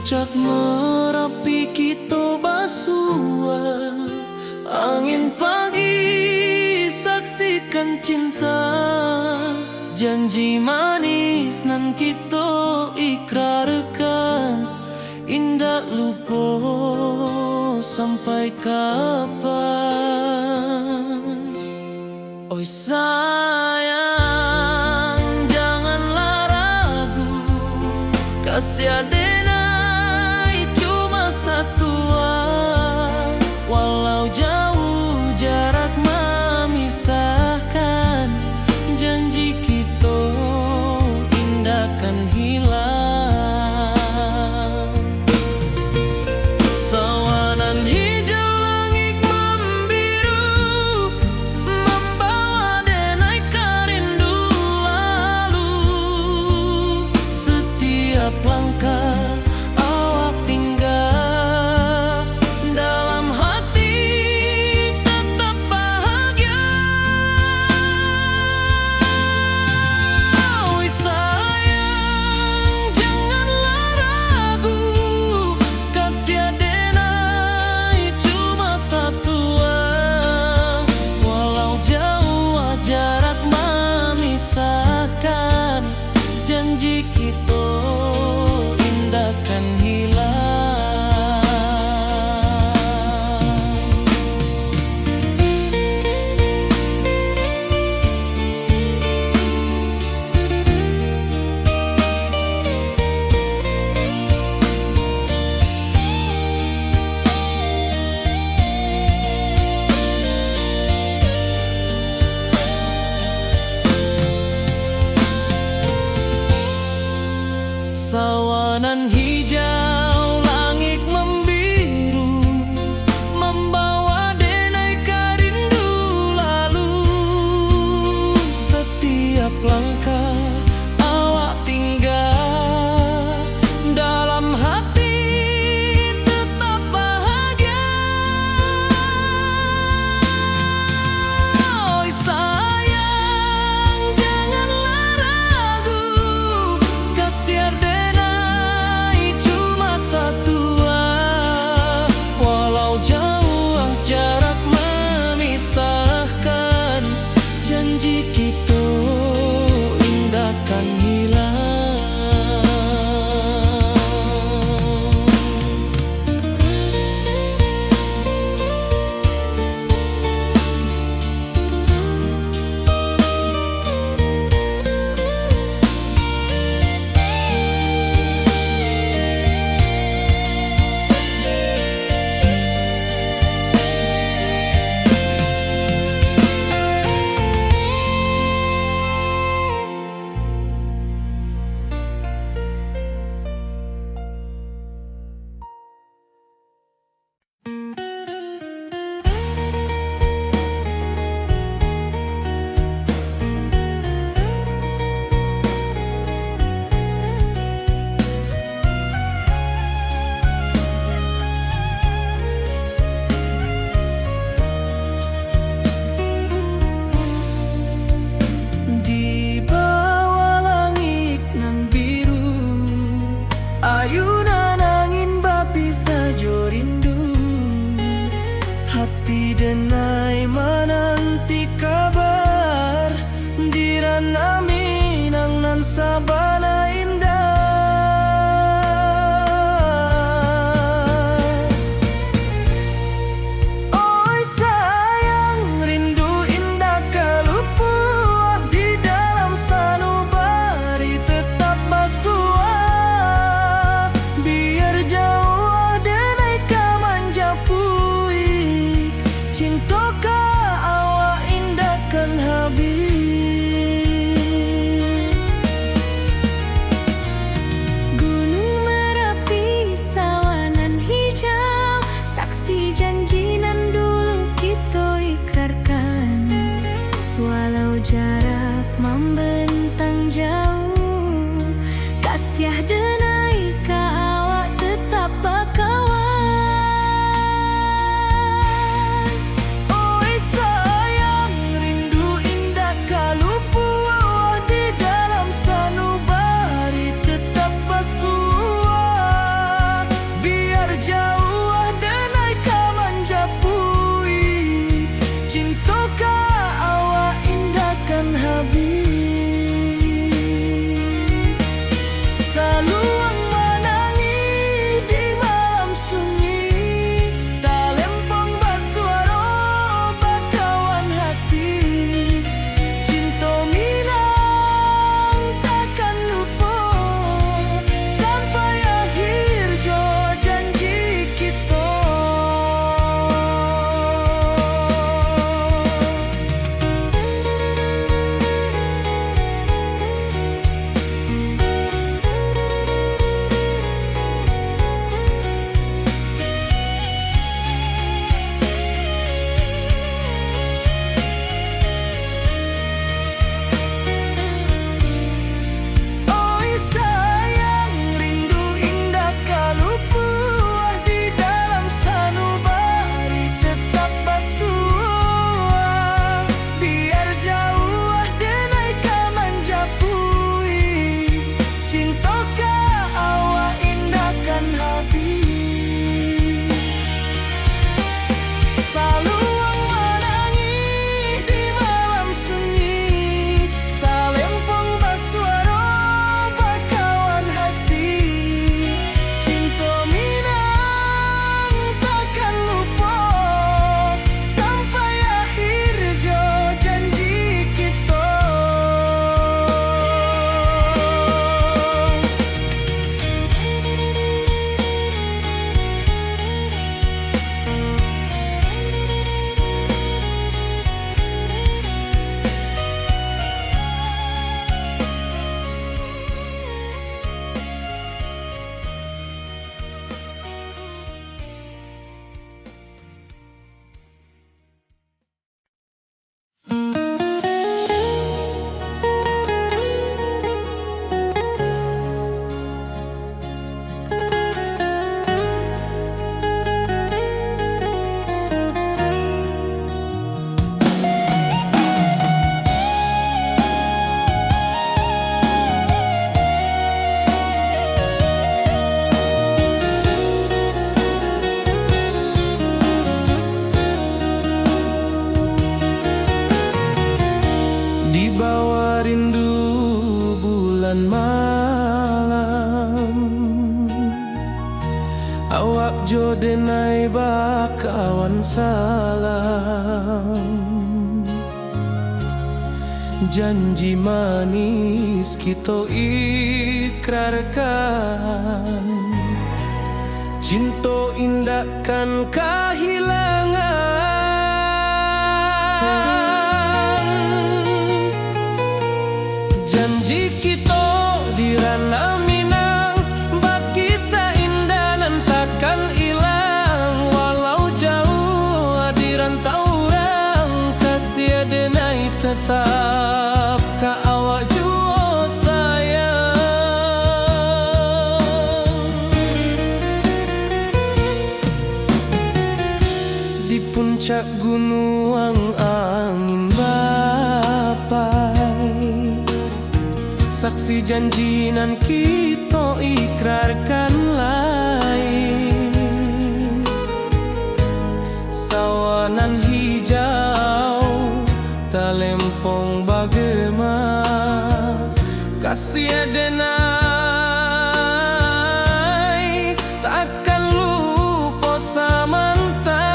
Puncak Merapi kita basua, angin pagi saksikan cinta, janji manis nan kita ikrarkan, indah lupa sampai kapan. Oi sayang, janganlah ragu, kasih adenai cuma satu, walau jauh jarak memisahkan, janji kita indahkan hilang. Sawanan hijau langit membiru, membawa denai karindu lalu. Setiap langkah awak tinggal, dalam hati tetap bahagia. Oi sayang, janganlah ragu, kasih adenai cuma satu, walau jauh jarak memisahkan, janji kita indahkan hilang. Sawanan hijau langit membiru, membawa denai karindu lalu. Setiap langkah awak tinggal, dalam hati tetap bahagia. Oi sayang, janganlah ragu, kasih adenai cuma satu, walau jauh jarak memisahkan, janji kita indahkan hilang. Di bawah langit nan biru, ayunan angin bapi saja rindu, hati denai menanti kabar, di ranah Minang nan sabana indah. Oi sayang, rindu indah kalupua, di dalam sanubari tetap basua. Biar jauh denai ka manjapuik, cinta ka awak indahkan habis. Gunung Merapi, sawanan hijau, saksi janji nan dulu kita ikrarkan, walau jarak membentang jauh, kasih denai ka awak tetap bakawan. Oi sayang, rindu indah kalupua, di dalam sanubari tetap basua. awan salam. Janji manis kita ikrarkan, cinta indahkan kehilangan. Janji kita di ranah Minang, bagi seindah nan takkan hilang. Walau jauh di rantau orang, kasih denai tetap ka awak jua sayang. Di puncak gunung angin bapai, saksi janji nan kita ikrarkan lain. Sawanan hijau talempong bagema, kasih denai takkan lupa samantara.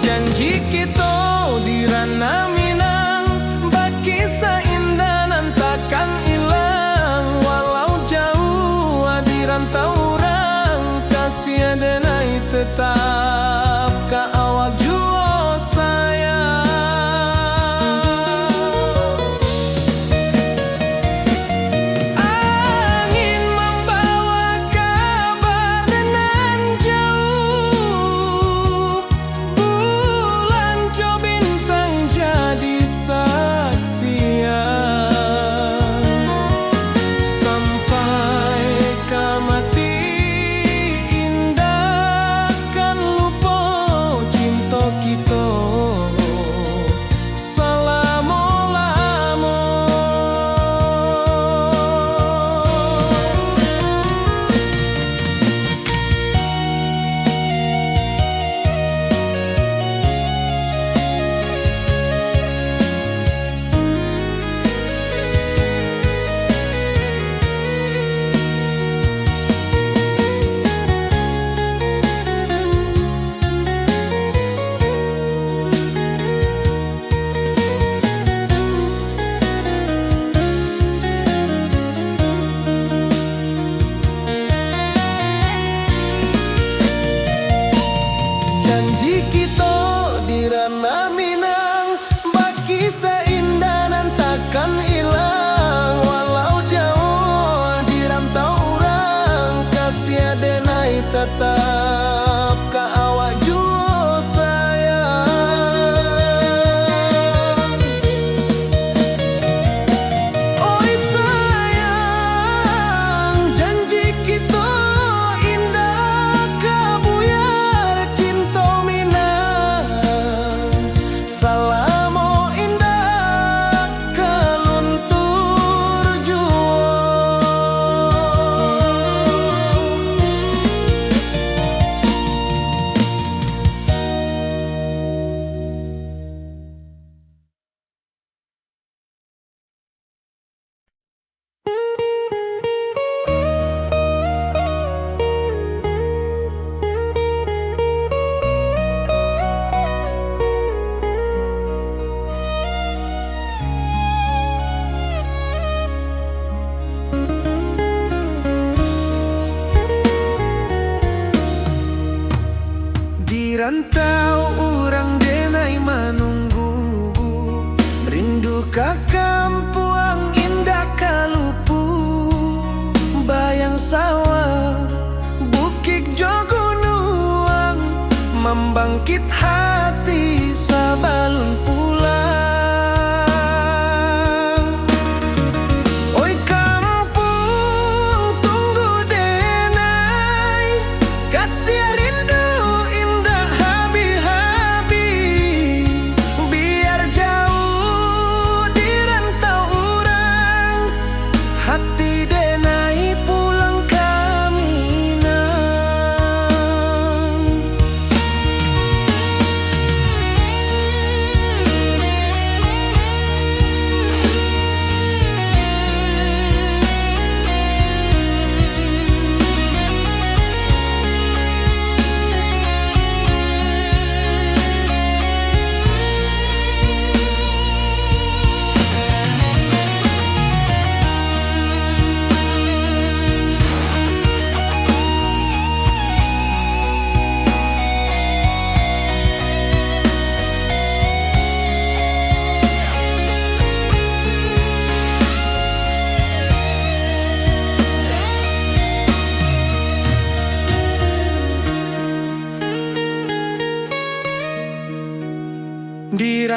Janji kita di ranah Minang, bagi seindah nan takkan hilang. Walau jauh di rantau orang, kasih denai tetap ka awak jua sayang. Angin membawa kabar nan jauh, bulan jo bintang jadi saksian. Sampai ke mati indah kan lupa cinta kita selama-lama. Janji kita di ranah Minang, bagi seindah nan takkan hilang. Walau jauh di rantau orang, kasih denai tetap ka awak jua sayang. Oi sayang, janji kita indah kabuyar cinta Minang. Salamo indah keluntur jua. Di rantau orang denai menunggu, rindu ka kampung indah kalupu. Bayang sawah, bukit jo gunung, membangkit hati sabalun pulang. Oi kampung tunggu denai, kasih rindu indah habi-habi. Biar jauh di rantau orang, hati denai pulang ke Minang.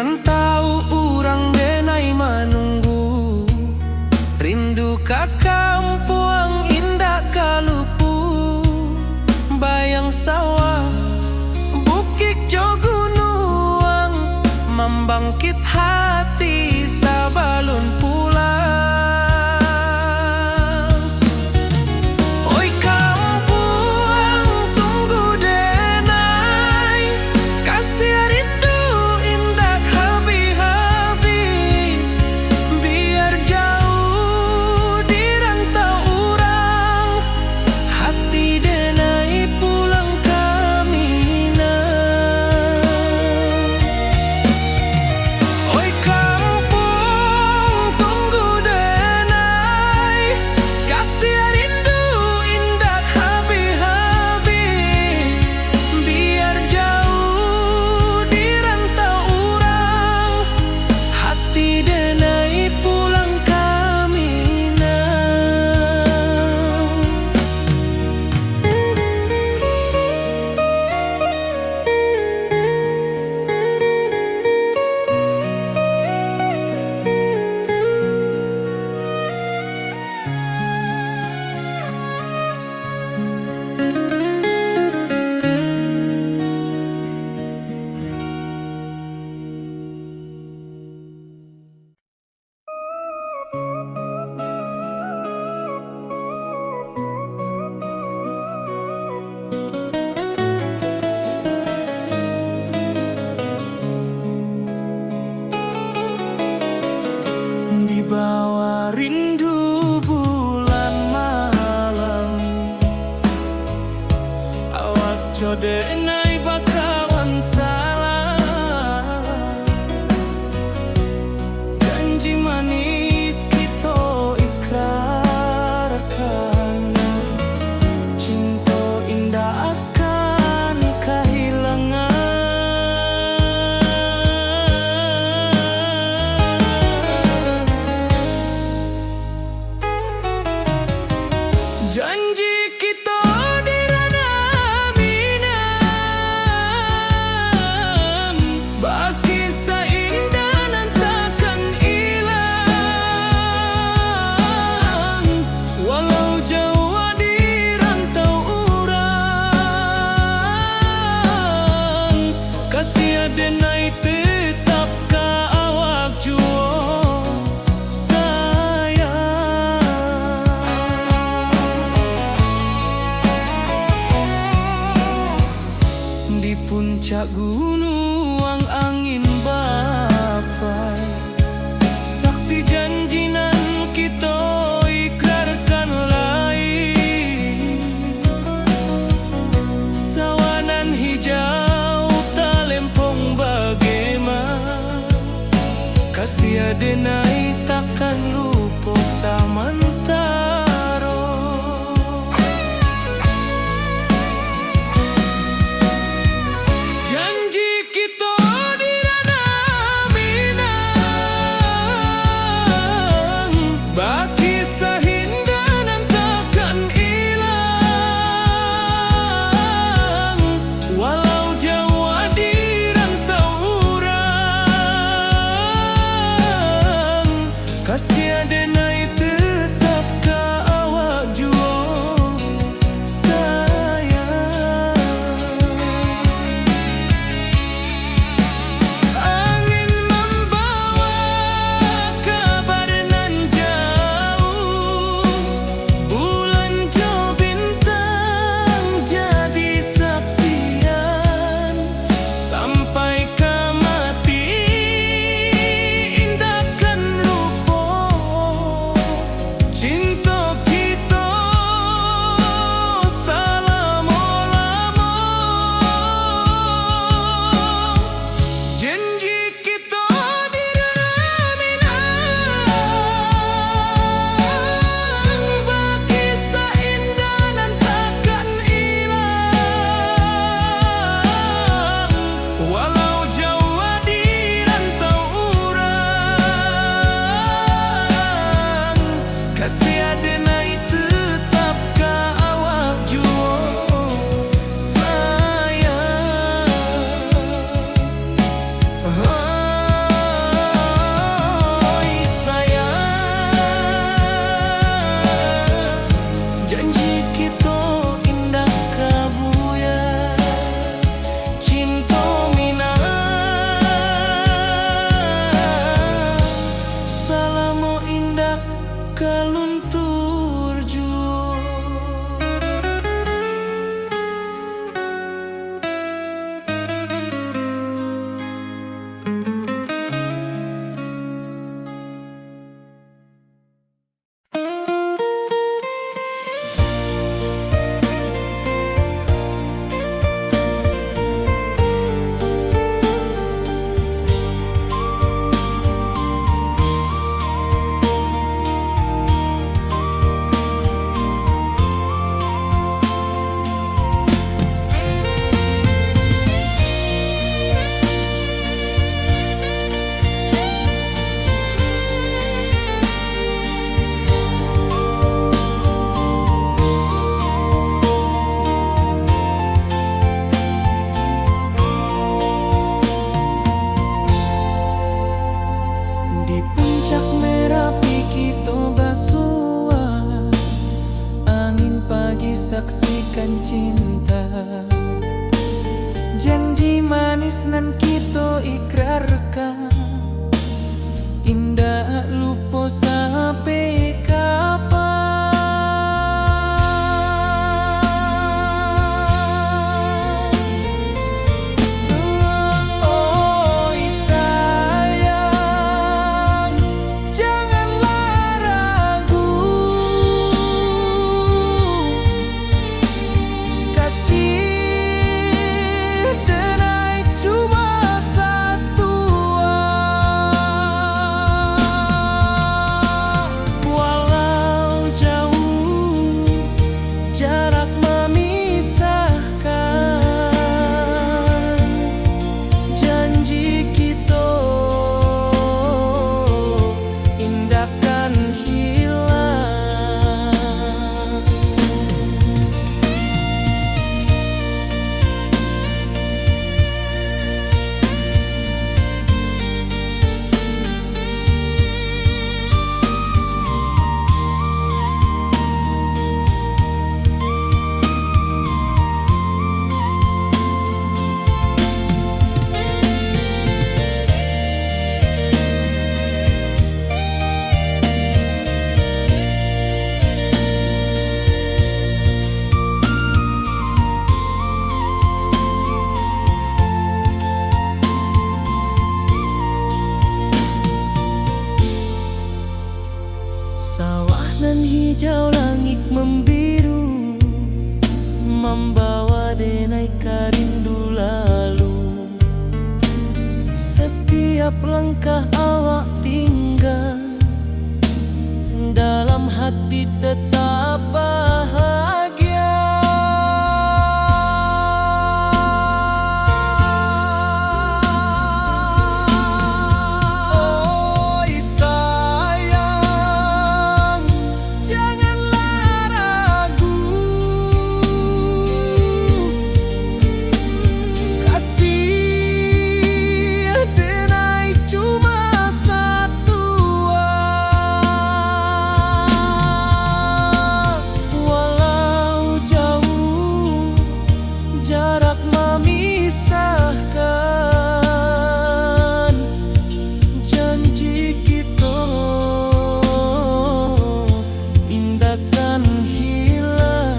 rantau urang denai manunggu, rindu ka kampung indah kalupu, bayang sawah bukit jo gunung, membangkit hati sabalun pulang. Oi kampung tunggu denai, kasih rindu indah habi-habi, biar jauh di rantau urang, hati denai pulang kamina. Oi kampung tunggu denai, kasih rindu indah habi-habi, biar jauh di rantau urang, hati denai pulang kamina. Di bawah rindu bulan malam, awak jo denai bakawan salah, janji manis kita ikrarkan, cinta indah akan kehilangan. Janji kita di ranah minam, baki seindah nan takkan hilang, walau jauh di rantau urang, kasih denai tetap ka awak juo di puncak gunung angin bapai, saksi janji nan kita ikrarkan lain, sawanan hijau talempong bagaimana, kasih denai takkan lupa samantara. Janji kita di ranah minam, baki seindah nan takkan hilang, walau jauh di rantau urang, kasih nan kita ikrarkan, indah lupa sampai kapan. Oi sayang, janganlah ragu, kasih denai cuma satu. Walau jauh jarak memisahkan, janji kita indahkan hilang. Sawah nan hijau, langit membiru, membawa denai rindu lalu. Setiap langkah awak tinggal, dalam hati tetap bahagia. Oi sayang, janganlah ragu, kasih denai cuma satu. Walau jauh jarak memisahkan, janji kita indahkan hilang.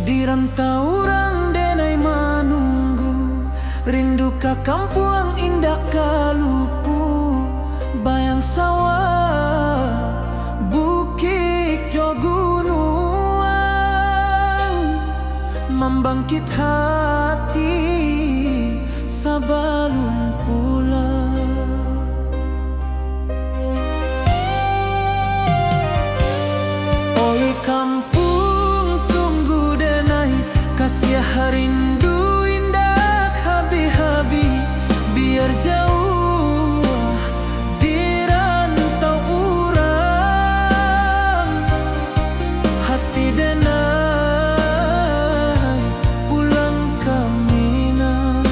Di rantau orang denai menunggu, rindu ka kampung indah kalupu, bayang sawah bukit jo gunungan, membangkit hati sebelum pulang. Oi kampung tunggu denai, kasih rindu indah habi-habi, biar jauh di rantau urang, hati denai pulang ke Minang.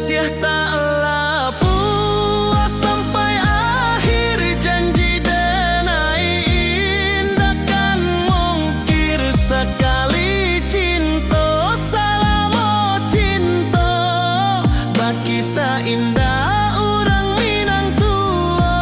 kasih taklah puas sampai akhir, janji denai indah kan mungkir, sekali cinta salamo cinta baki indah orang Minang tua.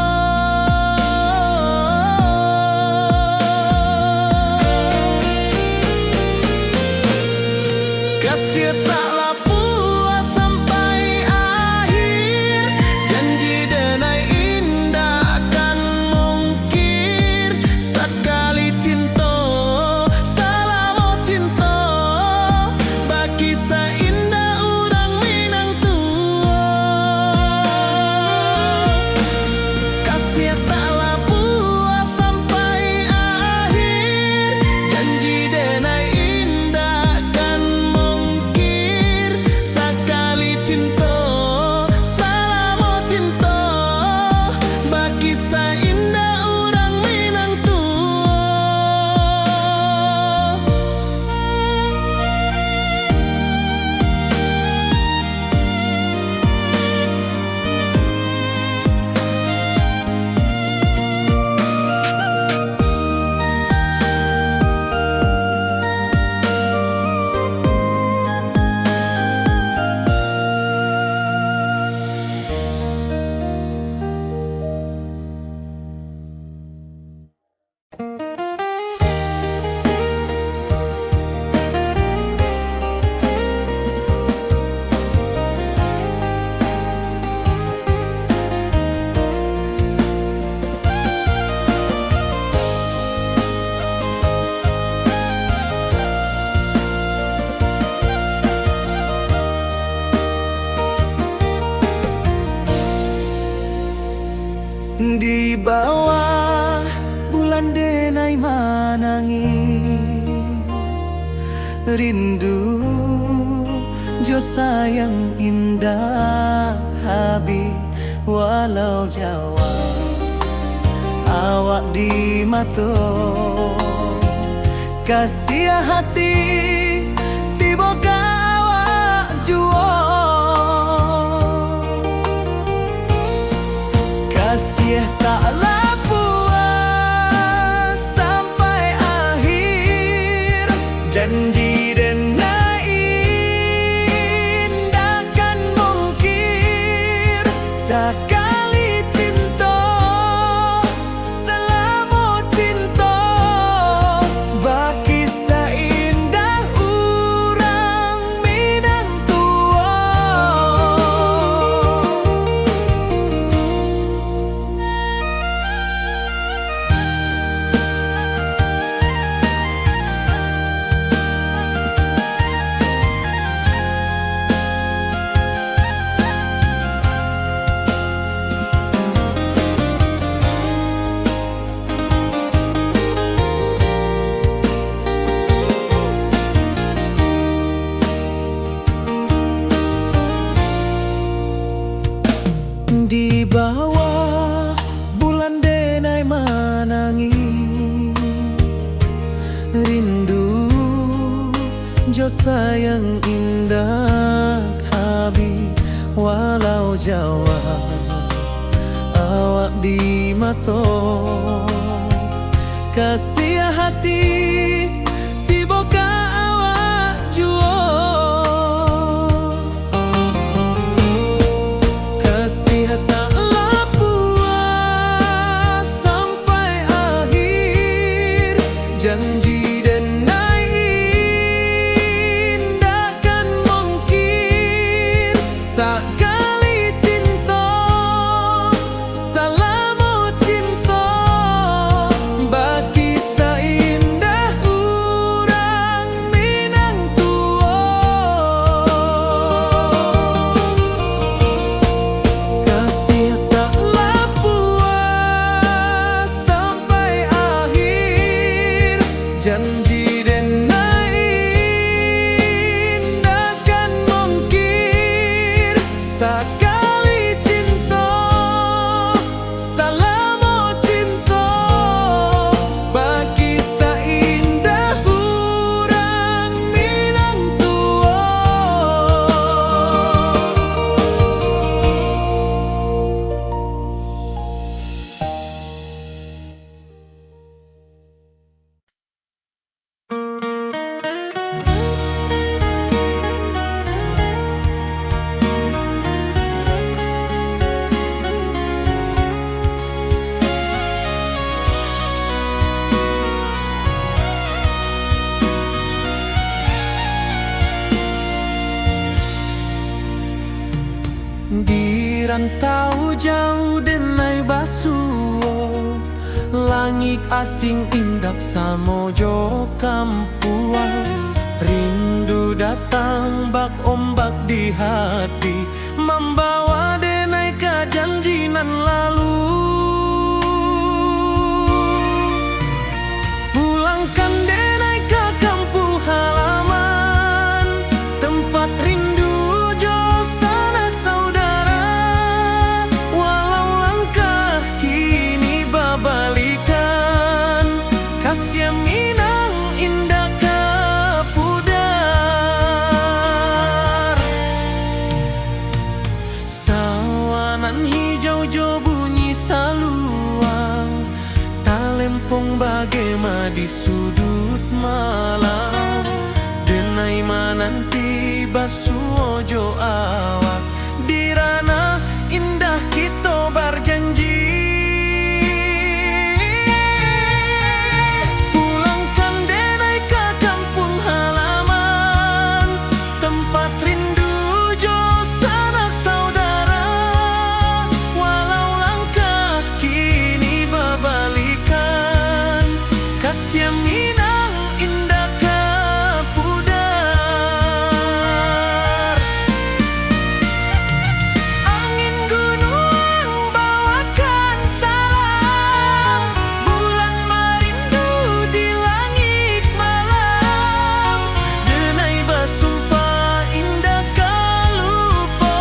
Kasih taklah puas sampai akhir, janji denai indah kan mungkir, sekali cinta salamo cinta baki indah orang Minang tua. Kasih taklah puas sampai akhir, janji denai indah kan mungkir, sekali cinta salamo cinta baki indah orang Minang tua. Di bawah bulan denai manangi, rindu jo sayang indah habi walau Jawa awak di mato kasih hati tiba awak jual. Kasih taklah puas sampai akhir, janji denai indah kan mungkir, sekali cinta selama cinta baki indah orang Minang tua. Di bawah bulan denai manangi, rindu jo sayang indah habi walau Jawa awak di mato kasih hati tiba awak jual. Taklah puas sampai akhir, janji denai indah kan mungkir, sekali cinta salamo cinta baki indah Di rantau jauh denai basuo, langit asing indak samojo kampuang. Rindu datang bak ombak di hati, membawa denai ke janjinan lalu. Pulangkan denai ke kampung halaman, tempat rindu jo sanak saudara. Walau langkah kini babalikan, kasih Minang indah ke pudar. Sawanan hijau jo bunyi saluang, talempong bagema di sudut malam. Denai mananti basuo jo awak, di ranah indah kita berjanji. Pulangkan denai ke kampung halaman, tempat rindu jo sanak saudara. Walau langkah kini babalikan, kasih Minang indah ke pudar. Angin gunung bawakan salam, bulan merindu di langit malam. Denai basumpah indah kalupo,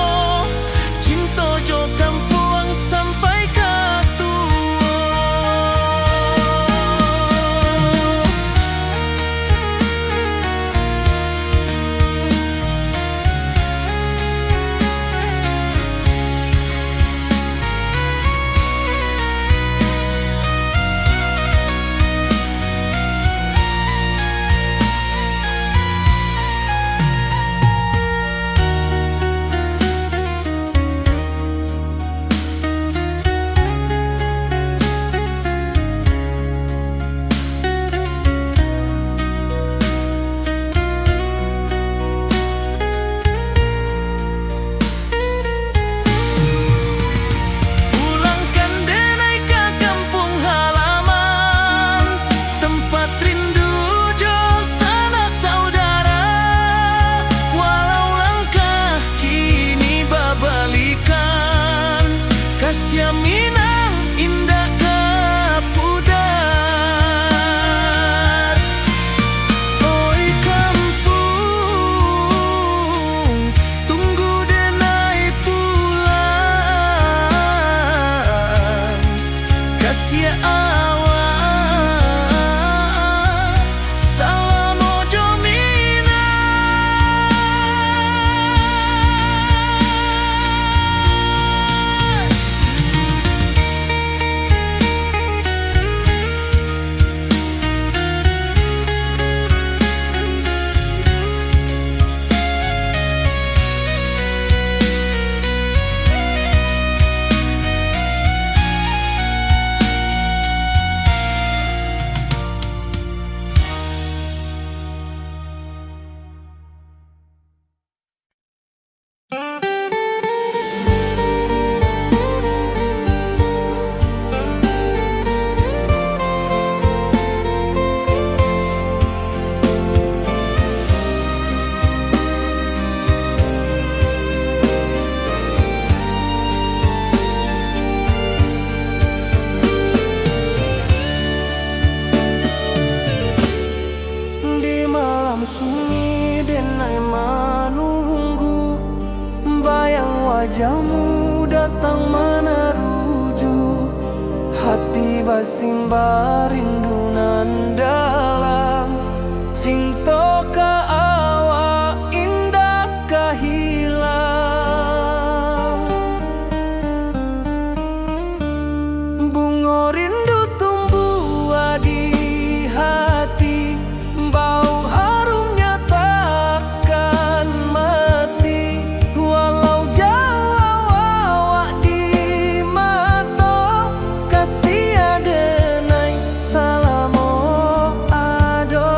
cinta jo kampuang sampai ke tua. Pulangkan denai ke kampung halaman, tempat rindu jo sanak saudara. Walau langkah kini babalikan, kasih Minang indah ke pudar. Oi kampung, tunggu denai pulang. Kasih awak, salam ojo Minang. Di malam sunyi denai menunggu, bayang wajahmu datang meneruju. Hati basimba rindu nan dalam, cinta ke awak indah kehilang. Bunga rindu tumbuh di hati, bau harumnya takkan mati. Walau jauh awak di mata, kasih denai salam ado.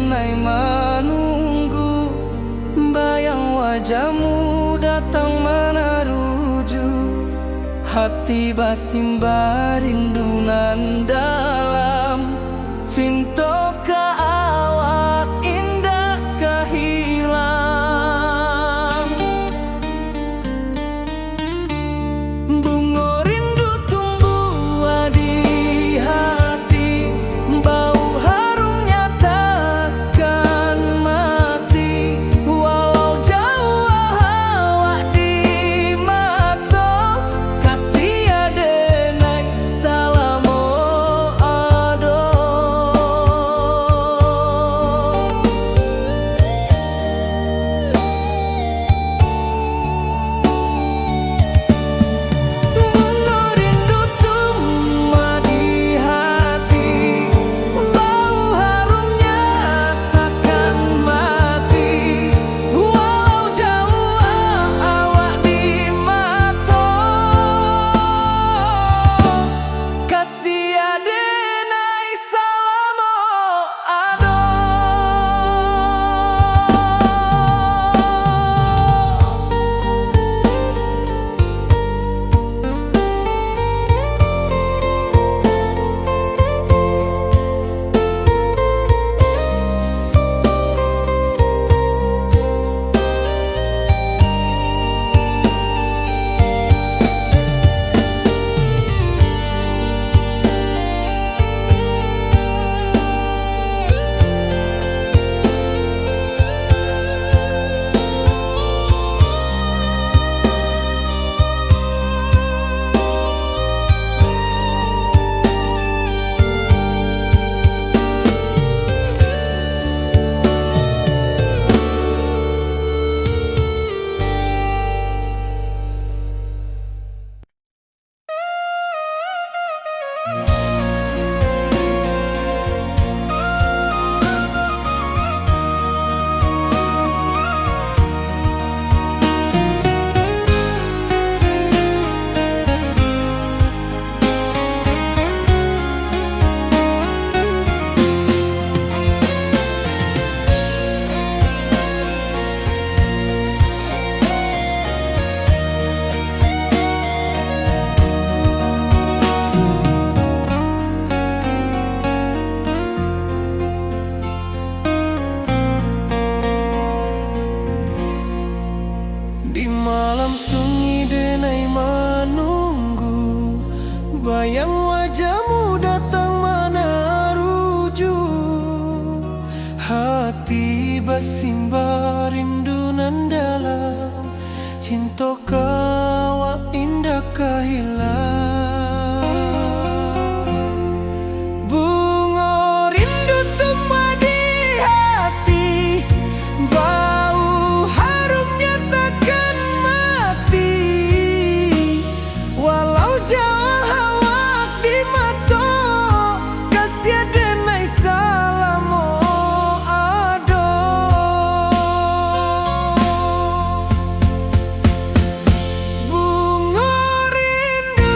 denai menunggu, bayang wajahmu datang meneruju. Hati basimba rindu nan dalam, cinta ka awak indah kahilang. Bunga rindu tumbuh di hati, bau harumnya takkan mati. Walau jauh awak di mata, kasih adenai salamo ado. Bunga rindu tumbuh di hati, bau harumnya takkan mati. Walau jauh awak di mata, kasih adenai salamo ado. Di malam sunyi denai menunggu, bayang wajahmu datang meneruju. Hati basimba rindu nan dalam, cinta kawa indah kahilang. Bunga rindu tumbuh di hati, bau harumnya takkan mati. Walau jauh awak di mata, kasih adenai salamo ado. Bunga rindu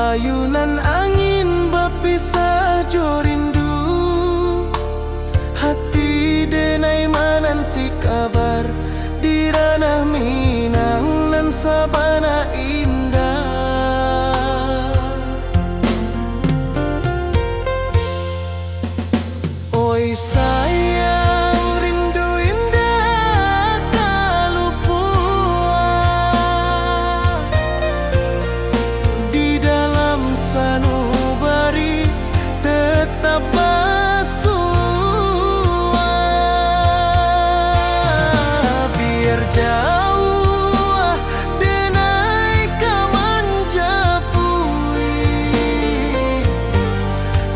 ayunan angin berpisah jo rindu. Hati denai menanti kabar di ranah Minang nan sabana indah. Oi sayang, rindu indah kalupua di dalam sanubari tetap bersua. Biar jauh denai kamanjapui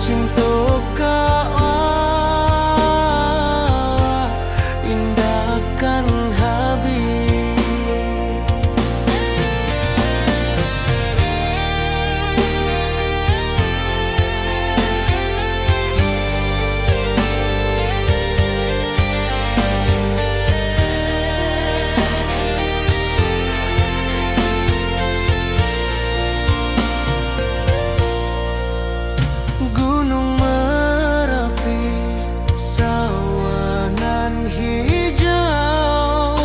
cinta indahkan habis. Gunung Merapi, sawanan hijau,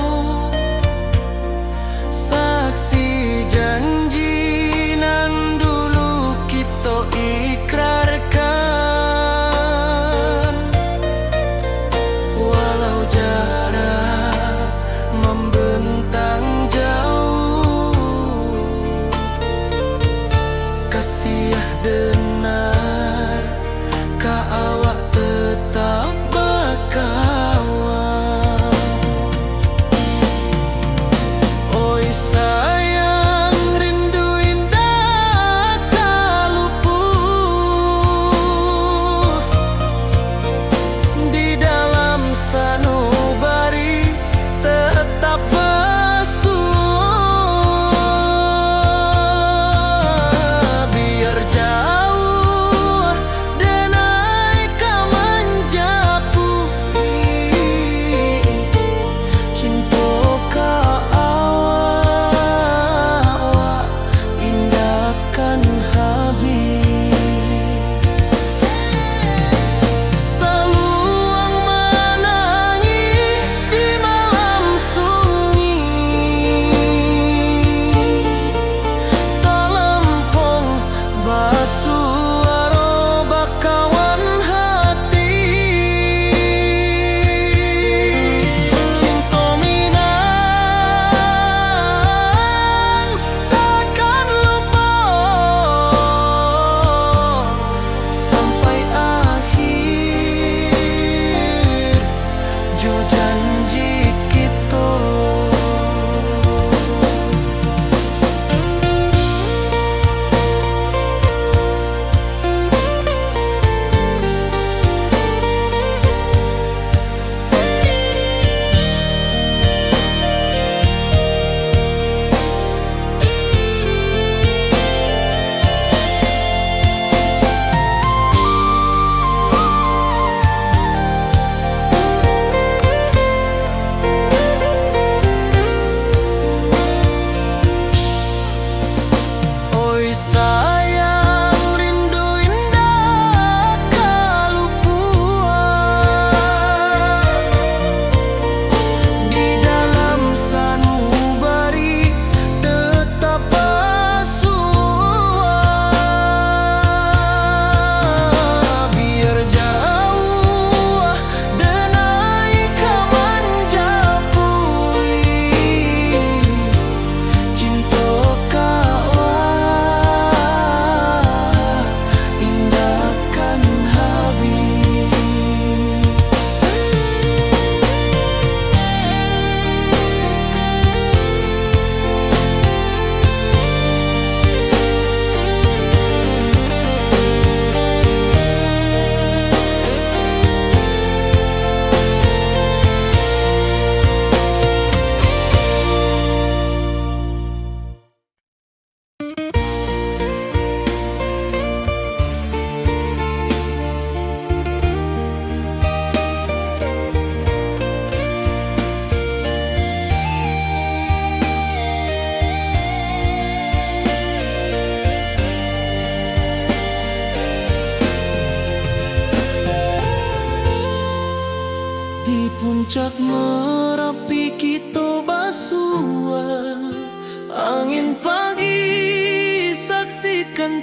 saksi janji nan dulu kita ikrarkan. Walau jarak membentang jauh, kasih denar ka awak tetap berkawan. Oi sayang, rindu indah kaluput di dalam sanubari tetap bersua.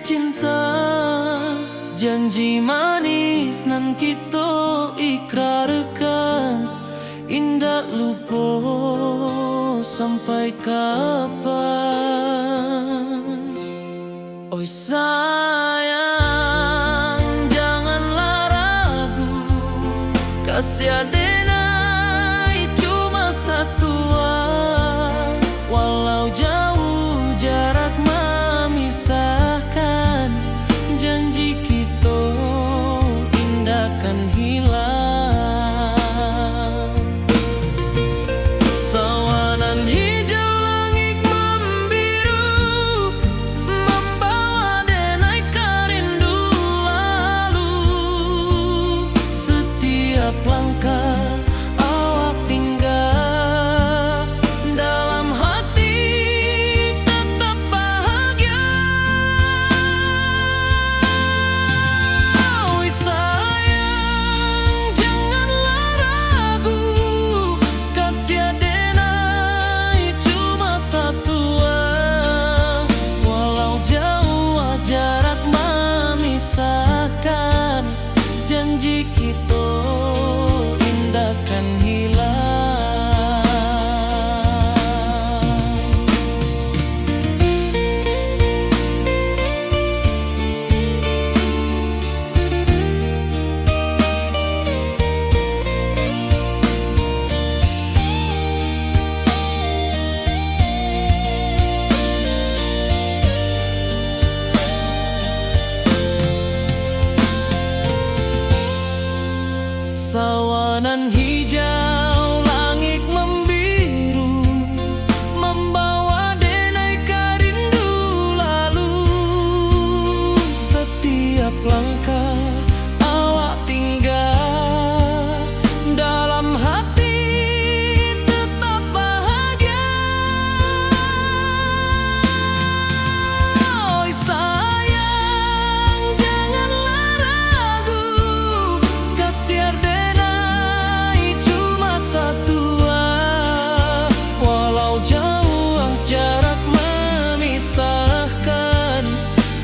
cinta, janji manis nan kita ikrarkan, indah lupa sampai kapan. Oi sayang, janganlah ragu, kasih adenai cuma satu. Walau jauh jarak memisahkan, janji kita indah kan hilang. Sawanan hijau langit membiru, membawa denai rindu lalu. Setiap langkah awak tinggal, dalam hati tetap bahagia. Oi sayang, janganlah ragu, kasih adenai cuma satu. Walau jauh jarak memisahkan, janji kita indah kan hilang. Sawanan hijau langit membiru, membawa denai rindu lalu. Setiap langkah awak tinggal, dalam hati tetap bahagia. Oi sayang, janganlah ragu, kasih adenai cuma satu. Walau jauh jarak memisahkan,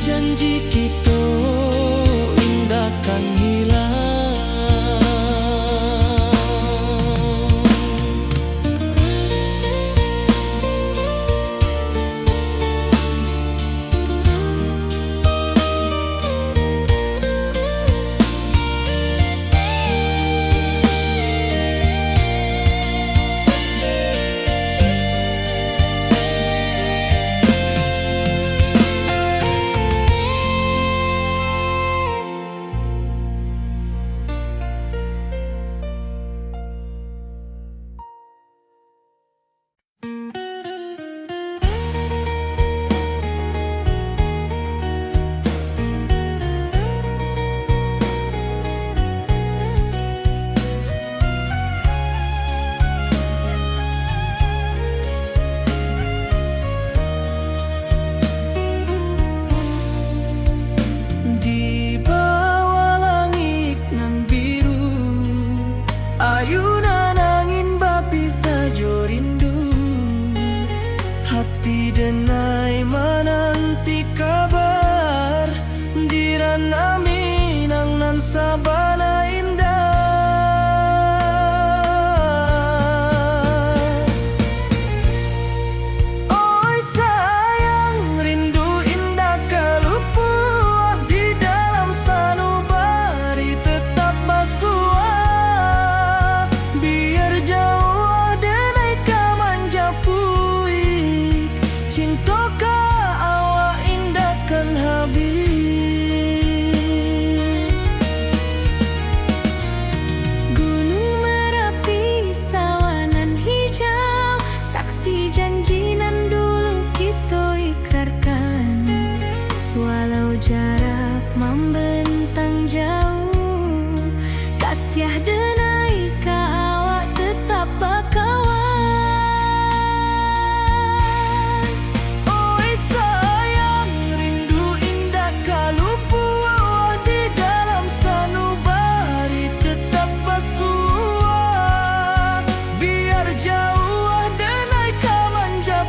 janji kita indah kan hilang. Di bawah langit nan biru, ayunan angin bapi saja rindu. Hati denai menanti kabar, di ranah Minang nan sabana indah. Oi sayang, rindu indah kalupua, di dalam sanubari tetap basua. Biar jauh denai ka manjapuik, cinta ka awak indah kan habis. Gunung Merapi, sawanan hijau, saksi janji nan dulu kita ikrarkan. Walau jarak membentang jauh, kasih denai ka awak tetap bakawan. Oi sayang, rindu indah kalupua, di dalam sanubari tetap basua. Biar jauh denai ka manjap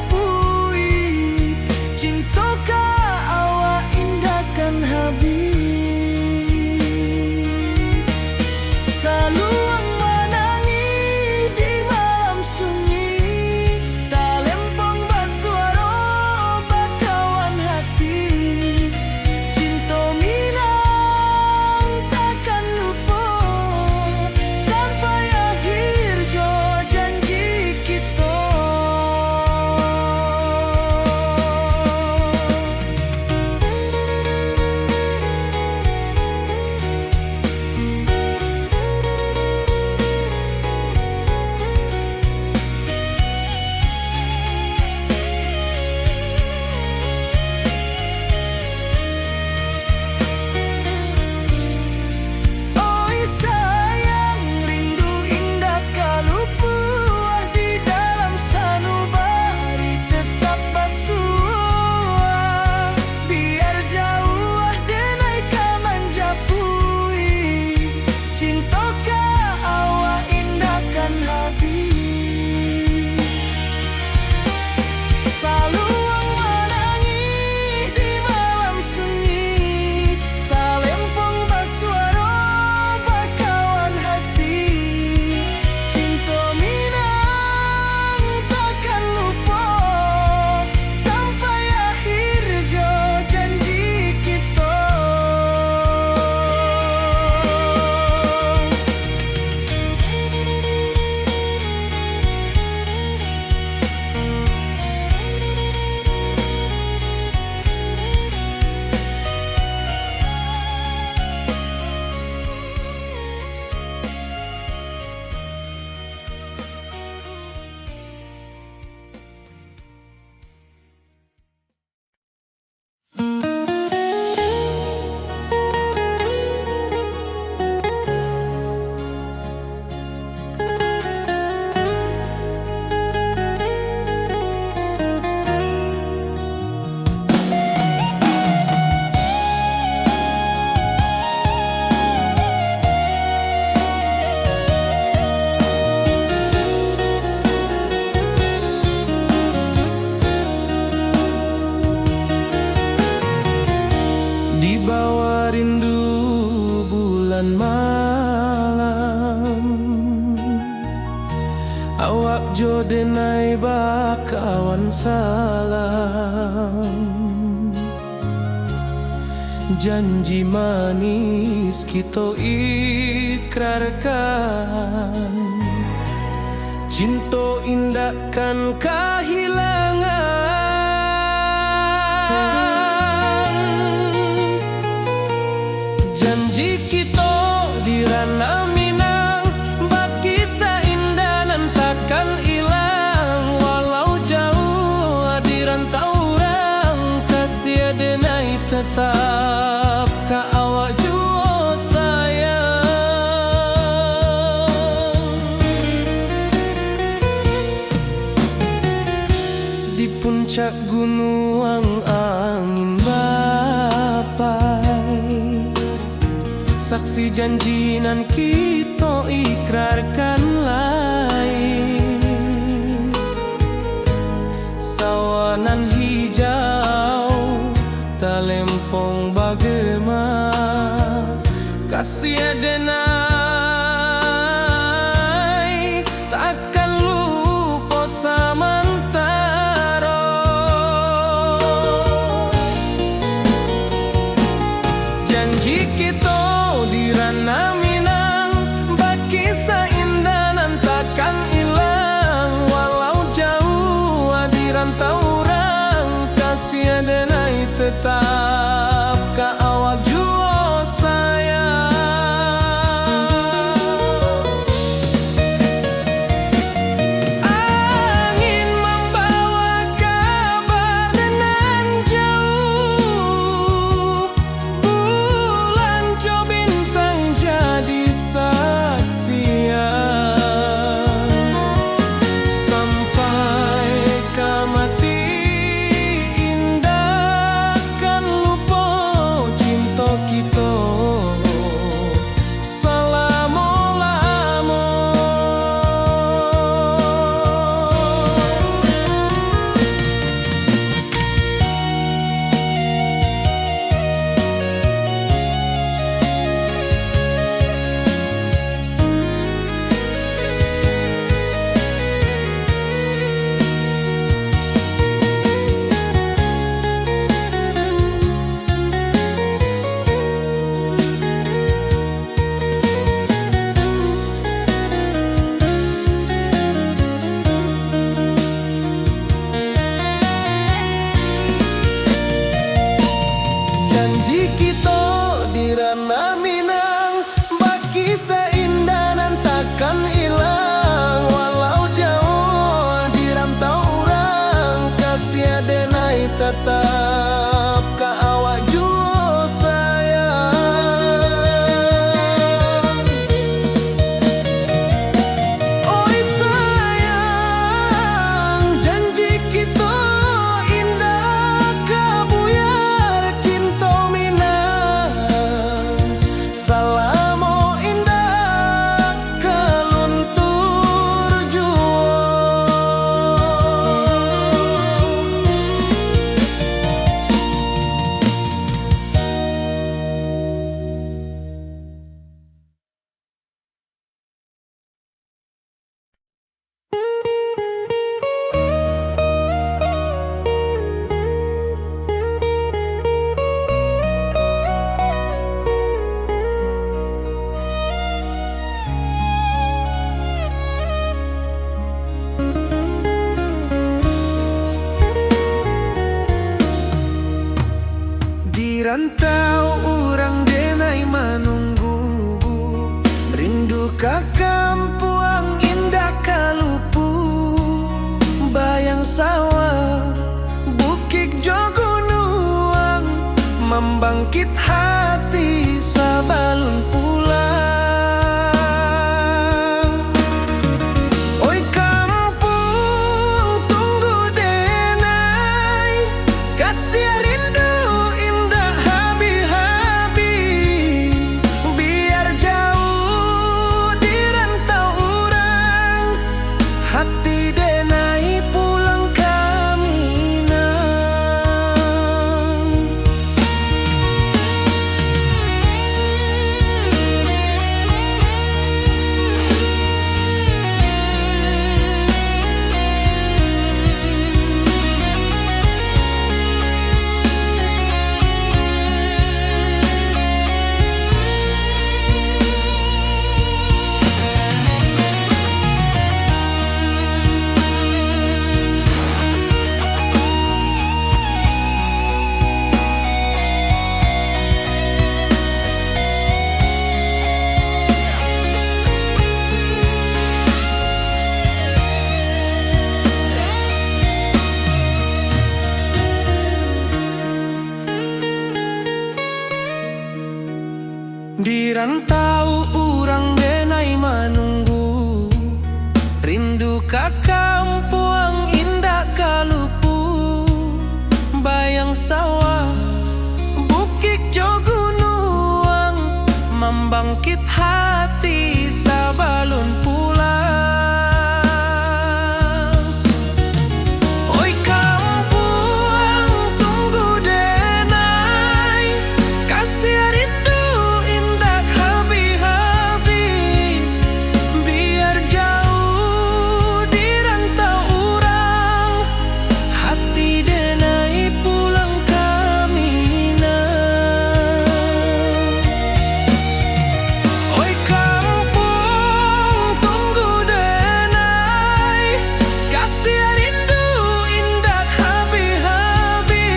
denai bakawan salam. Janji manis kita ikrarkan, cinta indahkan kehilangan. Janji kita di ranah Minang, baki seindah nan takkan hilang. Walau jauh di rantau orang, kasih denai tetap ka awak jua sayang. Di puncak gunung angin bapai, saksi janji nan kita ikrarkan lain. Sawanan hijau talempong bagema, kasih denai takkan lupa samantara. Janji kita di ranah Minang, baki seindah nan takkan hilang. Walau jauh di rantau orang, kasih denai tetap ka awak jua sayang. Angin membawa kabar nan jauh, bulan jo bintang jadi saksian. Sampai ke mati indah kan lupa cinta kita selama-lama. Janji kita di ranah Minang, baki seindah nan takkan hilang. Walau jauh di rantau orang, kasih denai tetap ka awak jua sayang. Oi sayang, janji kita indah kabuyar cinta Minang. Salamo indah keluntur jua. Di rantau orang denai menunggu, rindu ka kampung indah kalupu. Bayang sawah, bukit jo gunung, membangkit hati sabalun pulang. Oi kampung tunggu denai, kasih rindu indah habi-habi. Biar jauh di rantau orang, hati denai pulang ke Minang. sawah, bukit jo gunung, membangkit hati sabalun pulang. Oi kampung tunggu denai, kasih rindu indah habi-habi, biar jauh di rantau urang, hati denai pulang kami nah. Oi kampung tunggu denai, kasih rindu indah habi-habi,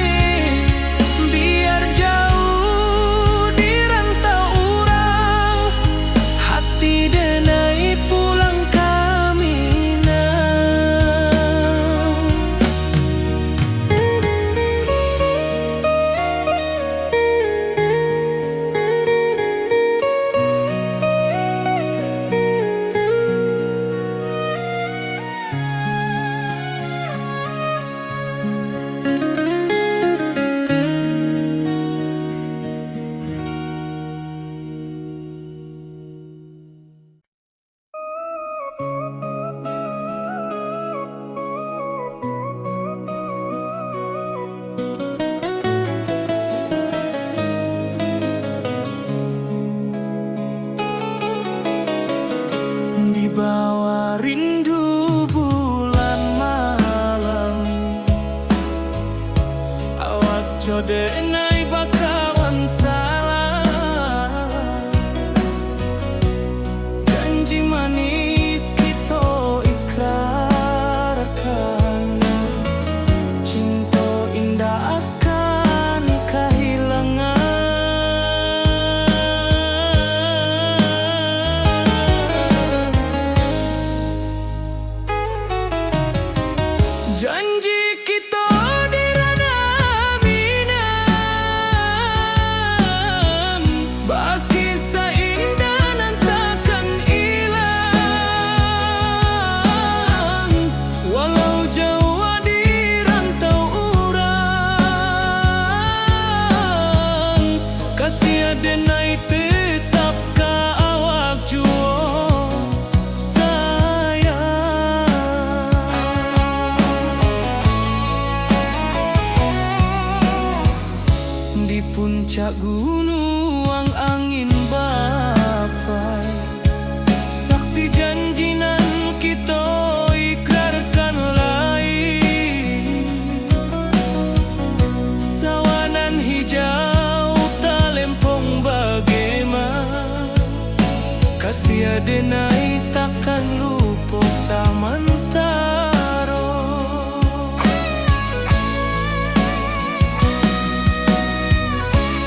biar jauh di rantau urang, hati denai pulang kami nah. Di bawah rindu bulan malam, awak jodenai bakawan salah, janji manis kita ikrarkan, cinta indah akan kehilangan. Janji kita di ranah minam, bagi seindah nan takkan hilang, walau jauh di rantau urang, kasih denai tetap ka awak juo di puncak gunung angin bapai, saksi janji nan kita ikrarkan lain, sawanan hijau talempong bagaimana, kasih denai takkan lupa samantara.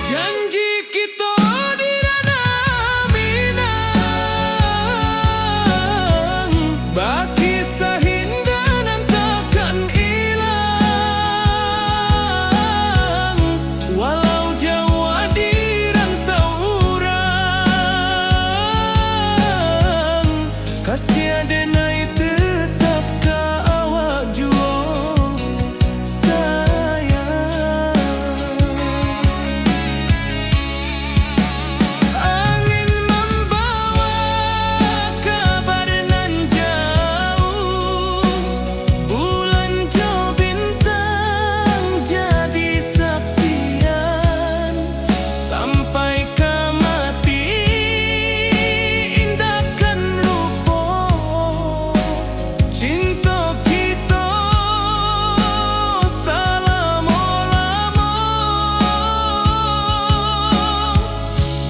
Janji kita di ranah minang, bagi sahindah nan takkan hilang, walau jauh di rantau urang, kasih denai tetap ka awak juo sayang. Angin membawa kabar nan jauh, bulan jo bintang jadi saksian, sampai ke mati indahkan lupa, cinta kita selama-lama.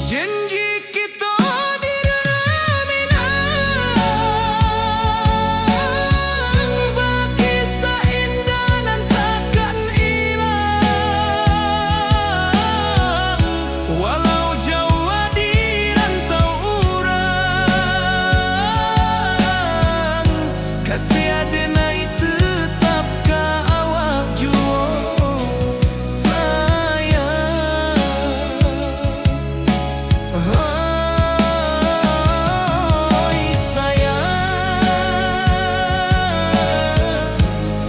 Janji kita di ranah minang, bagi seindah nan takkan hilang, walau jauh di rantau urang, kasih denai tetap ka awak juo sayang. Oi sayang,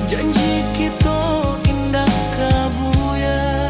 janji kita indah kabuya.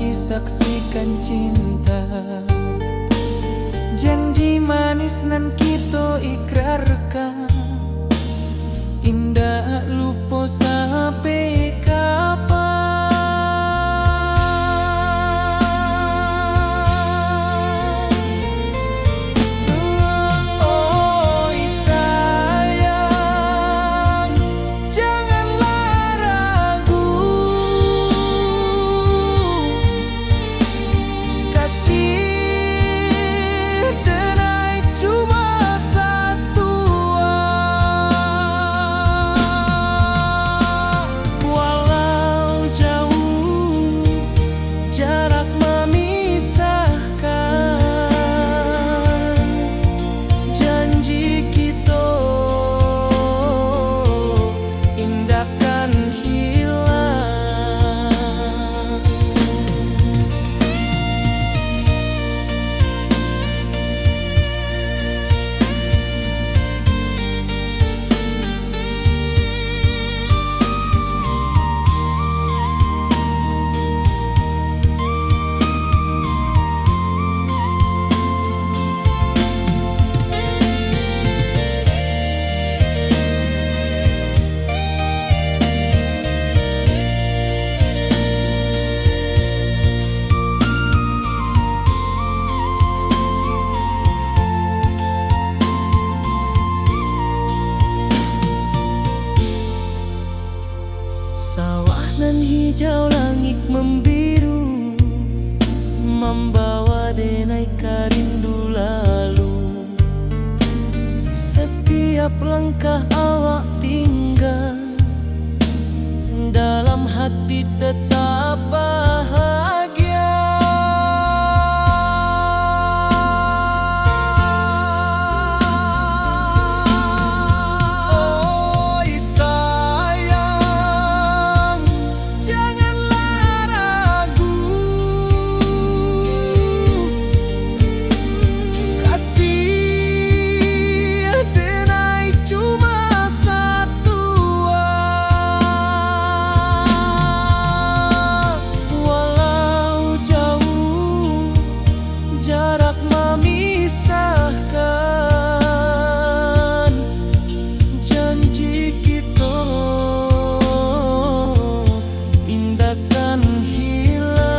kami saksikan cinta. Janji manis nan kita ikrarkan, indah lupa sampai kapan. Oi sayang, janganlah ragu, kasih denai cuma satu. Walau jauh jarak memisahkan, janji kita indahkan hilang. Sawah nan hijau, langit membiru, membawa denai karindu lalu. Setiap langkah awak tinggal, dalam hati tetap bahagia. Oi sayang, janganlah ragu, kasih denai cuma satu. Walau jauh jarak memisahkan, janji kita indahkan hilang.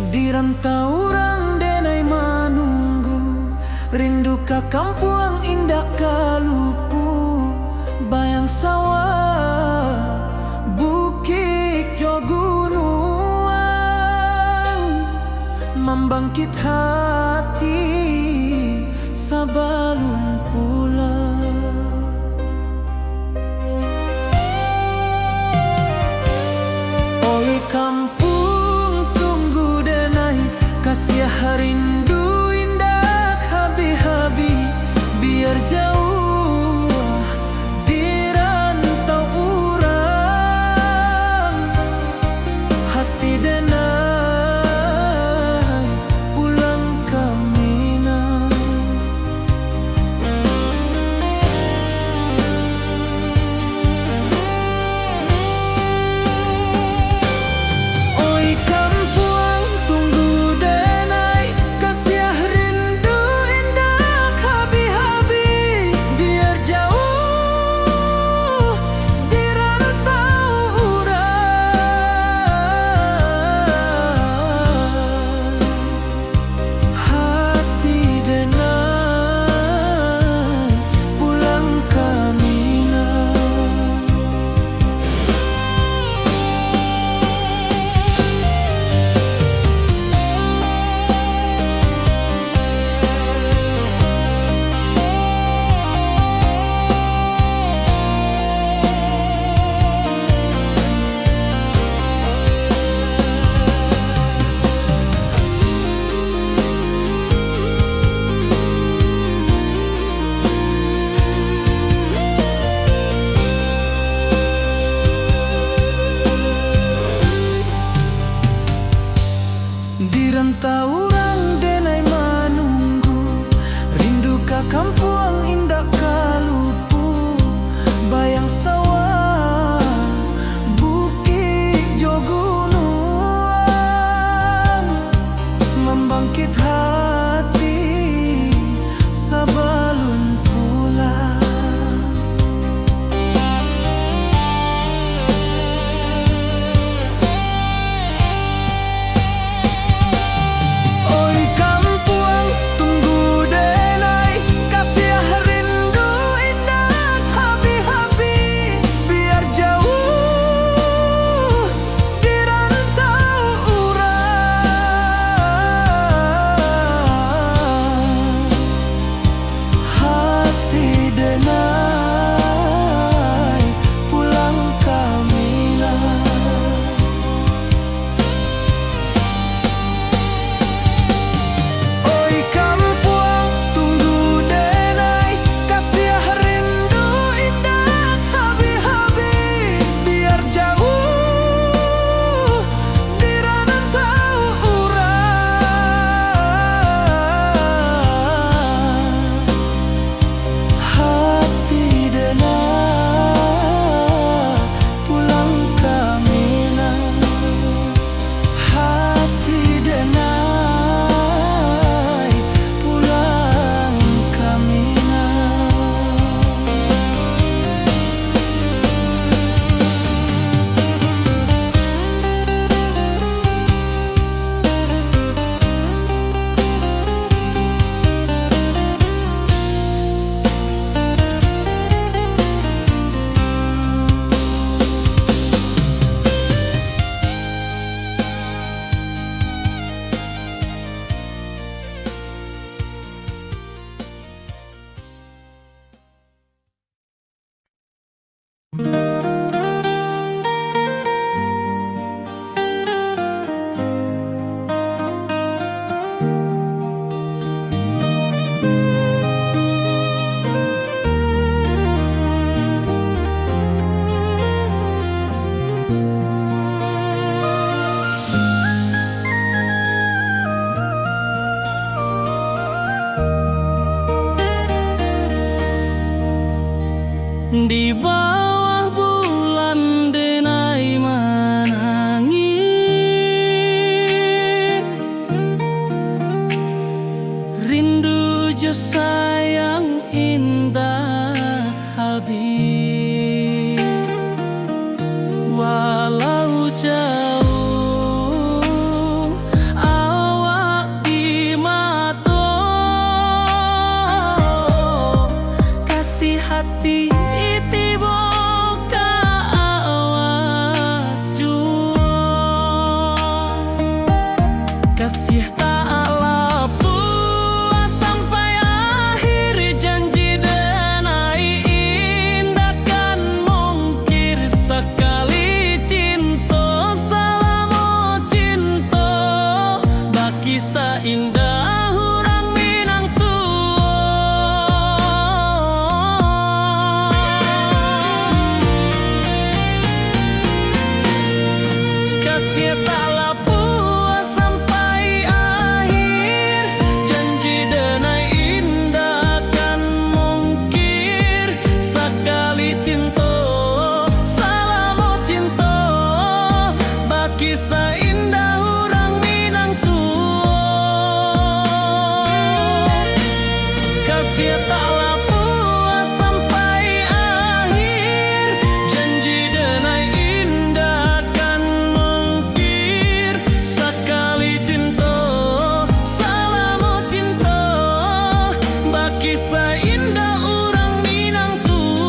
Di rantau orang denai menunggu, rindu ka kampung indah kalupu. Bayang sawah, bukit jo gunung, membangkit hati sebelum pulang. Oi kampung tunggu denai, kasih rindu indah habi-habi, biar jauh di bawah bulan denai menangi, rindu jo sayang indah habis, walau jauh awak di mata, kasih hati tiba ka awak jua, kasih tak lepas sampai akhir, janji denai indah kan mungkir, sekali cinta selama cinta, baki seindah orang Minang kasih taklah puas sampai akhir, janji denai indah kan mungkir, sekali cinta selama cinta, baki seindah orang Minang kasih taklah puas sampai akhir, janji denai indah kan mungkir, sekali cinta selama cinta, baki seindah orang Minang kasih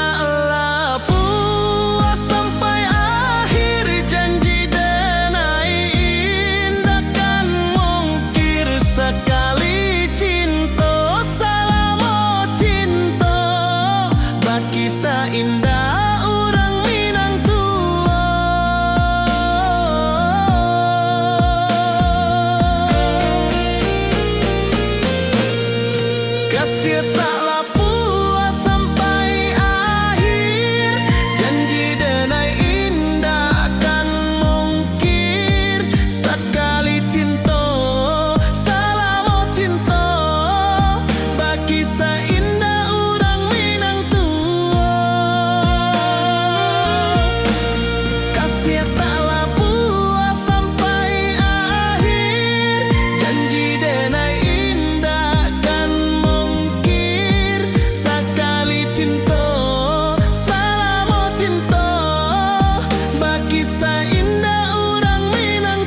taklah puas sampai akhir, janji denai indah kan mungkir, sekali cinta selama cinta, baki seindah orang Minang kasih taklah puas sampai akhir, janji denai indah kan mungkir, sekali cinta selama cinta, baki seindah orang Minang kasih taklah puas sampai akhir, janji denai indah kan mungkir, sekali cinta selama cinta, baki seindah orang Minang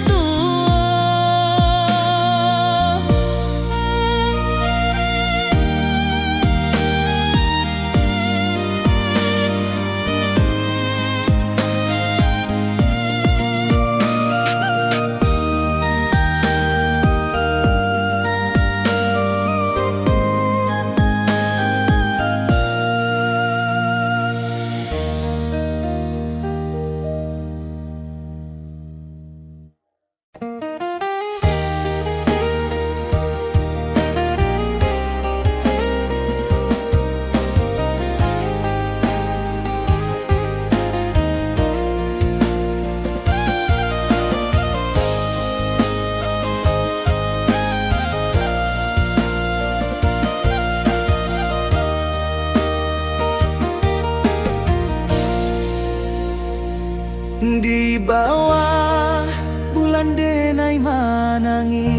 di bawah bulan denai menangi,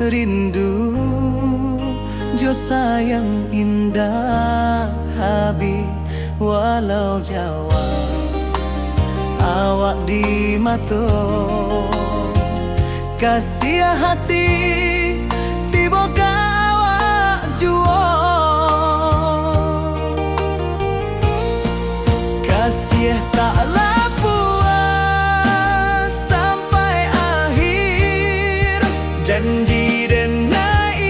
rindu jo sayang indah habis, walau jauh awak di mata, kasih hati tiba ka awak jua, kasih taklah puas sampai akhir, janji denai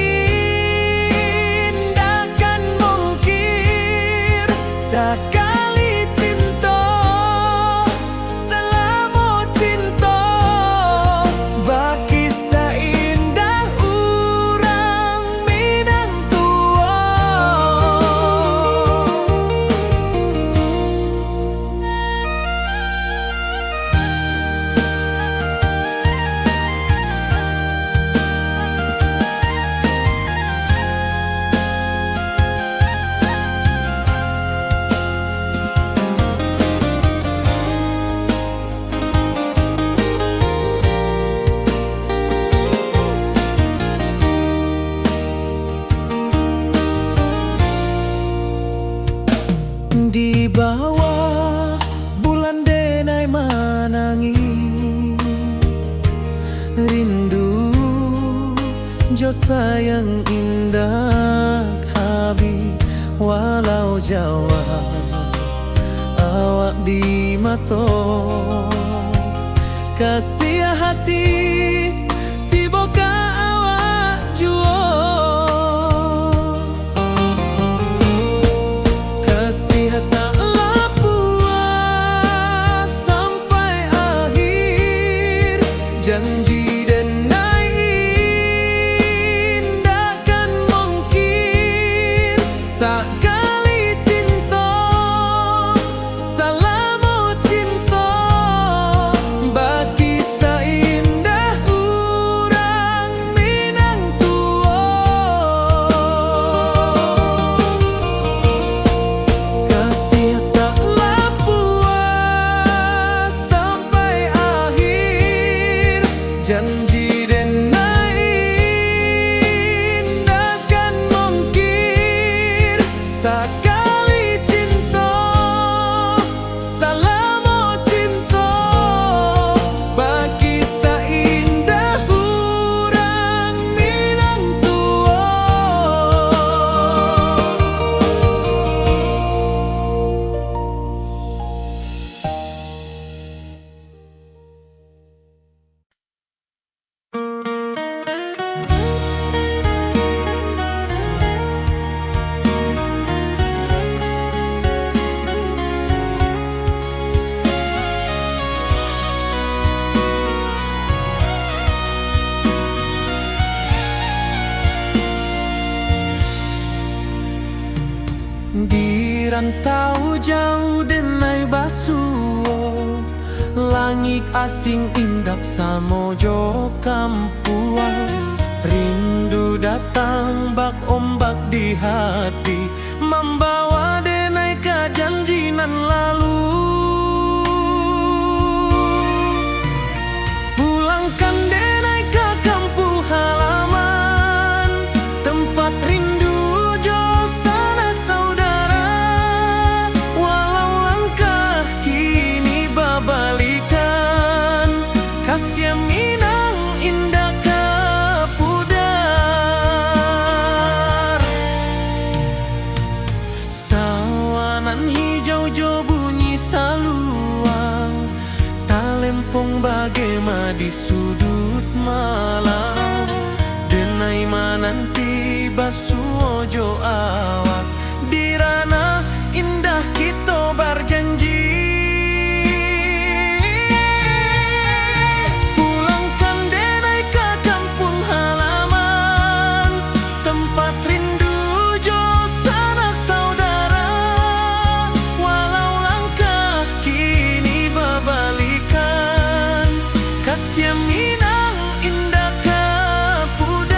sayang indah habi walau Jawa awak di mato kasih hati tiboka awak juo kasih tak puas sampai akhir janji sakali cinta salamu cinta bagi seindah urang Minang tua kasih taklah puas sampai akhir janji sakali cinta salamu cinta bagi seindah urang Minang tua di rantau jauh denai basuo langit asing indak samojo kampuan rindu datang bak ombak di hati membawa denai ke janjinan lalu pulangkan denai ke kampung halaman tempat rindu Kasih Minang indah kapudar sawanan hijau jo bunyi saluang talempong bagema di sudut malam denai mananti basuo jo awak di ranah indah kita berjanji kasih Minang indah kapudar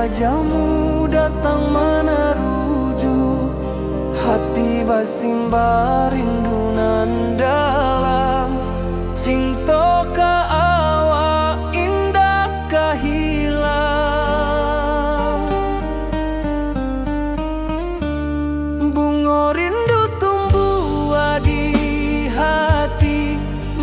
wajahmu datang meneruju, hati basimba rindu nan dalam. Cinta ka awak indah ka hilang. Bunga rindu tumbuh di hati,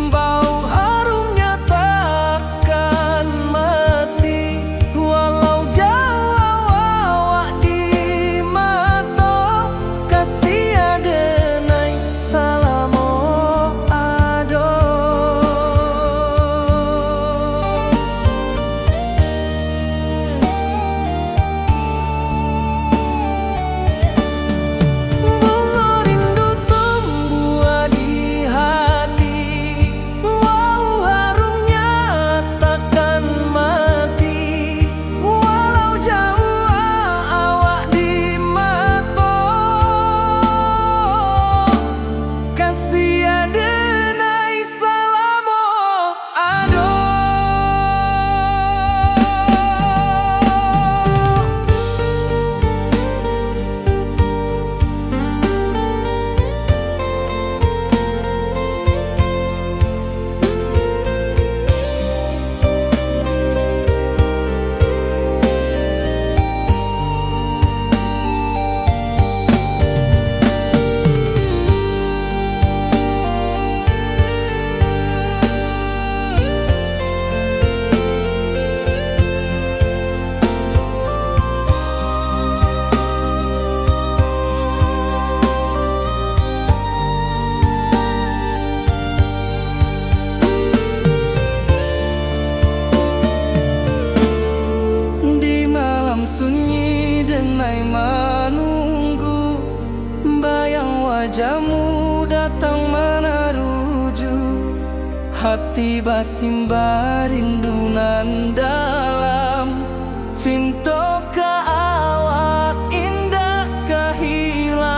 bau harumnya takkan mati. Walau jauh awak di mata, kasih adenai salamo ado. Bunga rindu tumbuh di hati, bau harumnya takkan mati. Walau jauh awak di mata, kasih adenai salamo ado. Di malam sunyi denai menunggu, bayang wajahmu datang meneruju, hati basimba rindu nan dalam. Cinta ka awak indah ka hilang.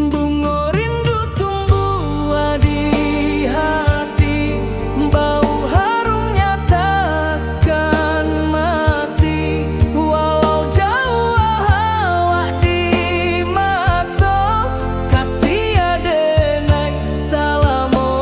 Bunga rindu tumbuh di hati, bau harumnya takkan mati. Walau jauh awak di mata, kasih adenai salamo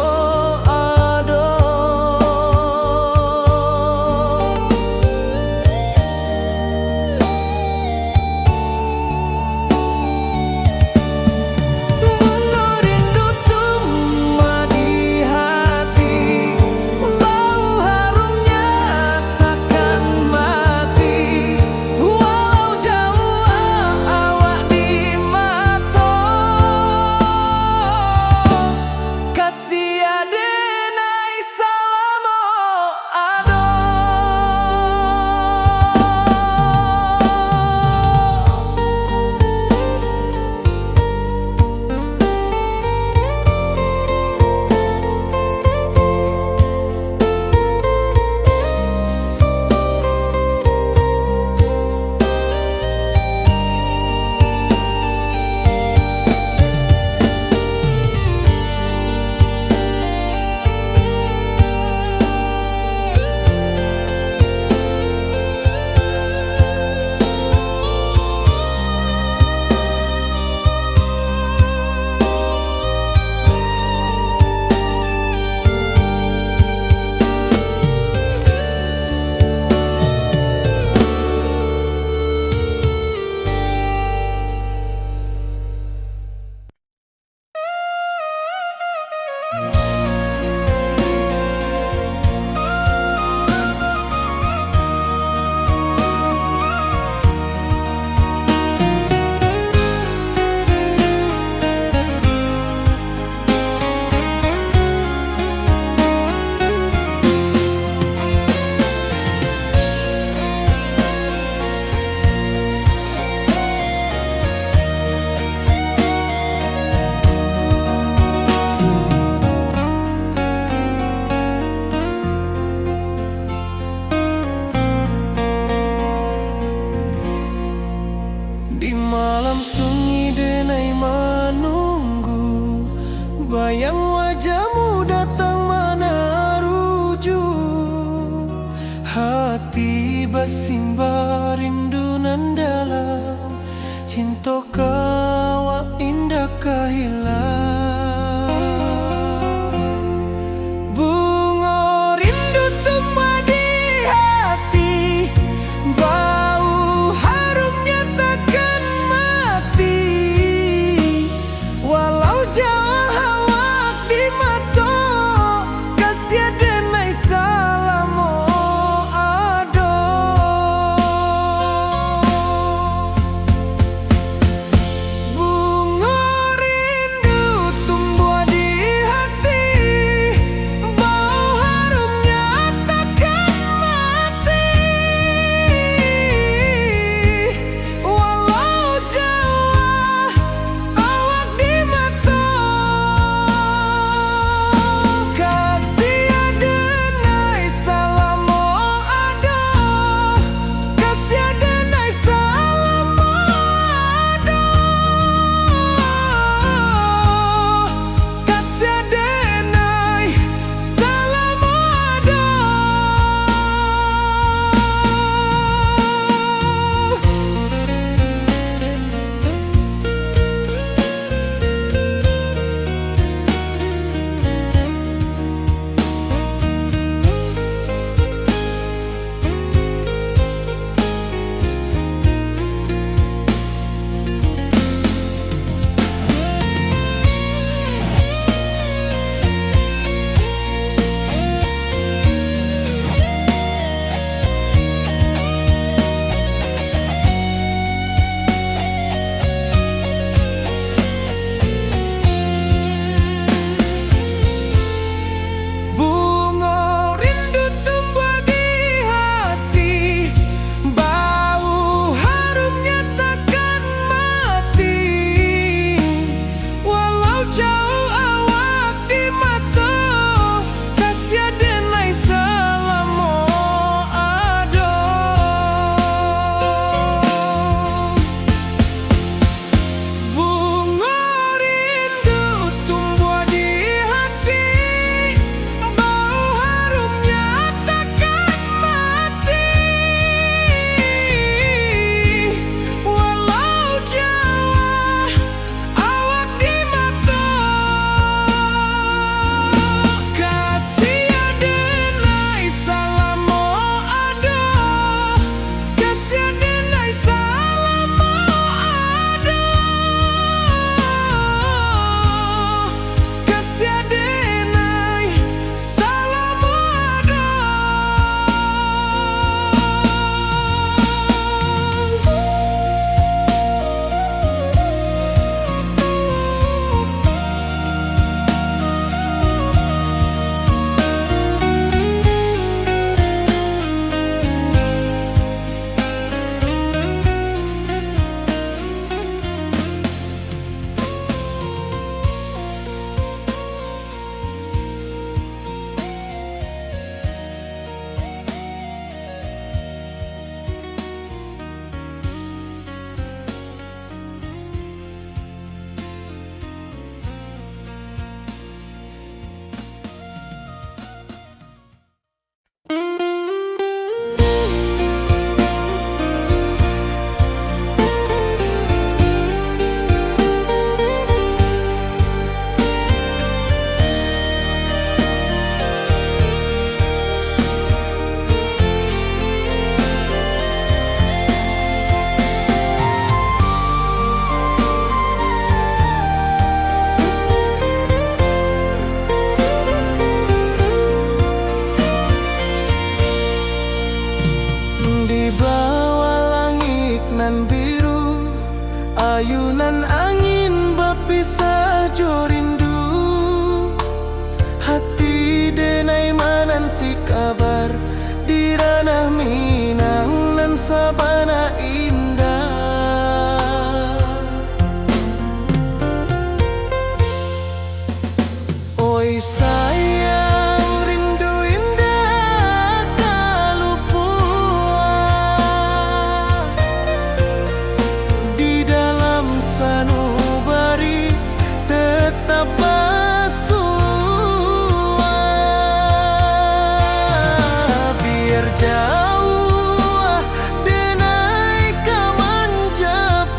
jauh denai kamanjapui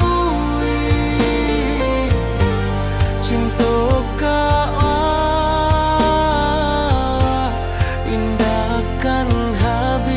cinta kau indahkan habis.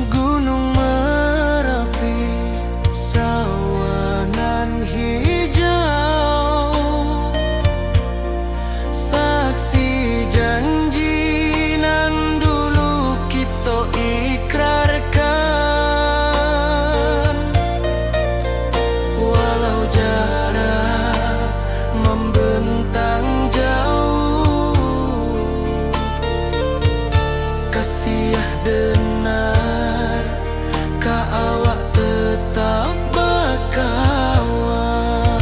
Gunung Merapi, sawanan hijau, saksi janji nan dulu kita ikrarkan. Walau jarak membentang jauh, kasih denar ka awak tetap berkawan.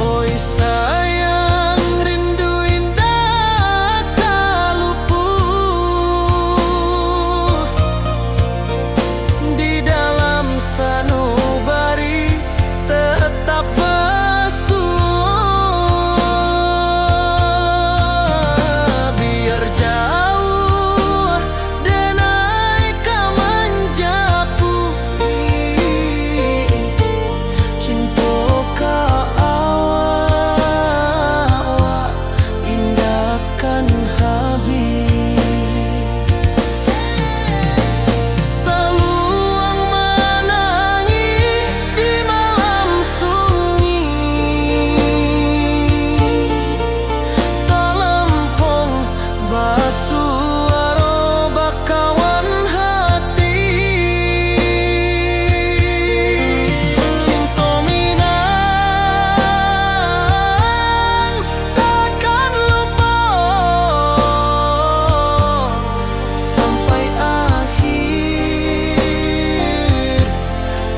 Oi sayang, rindu indah tak luput di dalam sanubari tetap bersua. Biar jauh denai kamanjapui cinta ka awak indahkan habis. Saluang menangi di malam sunyi, talempong basuara bakawan hati. Cinta Minang takkan lupa sampai akhir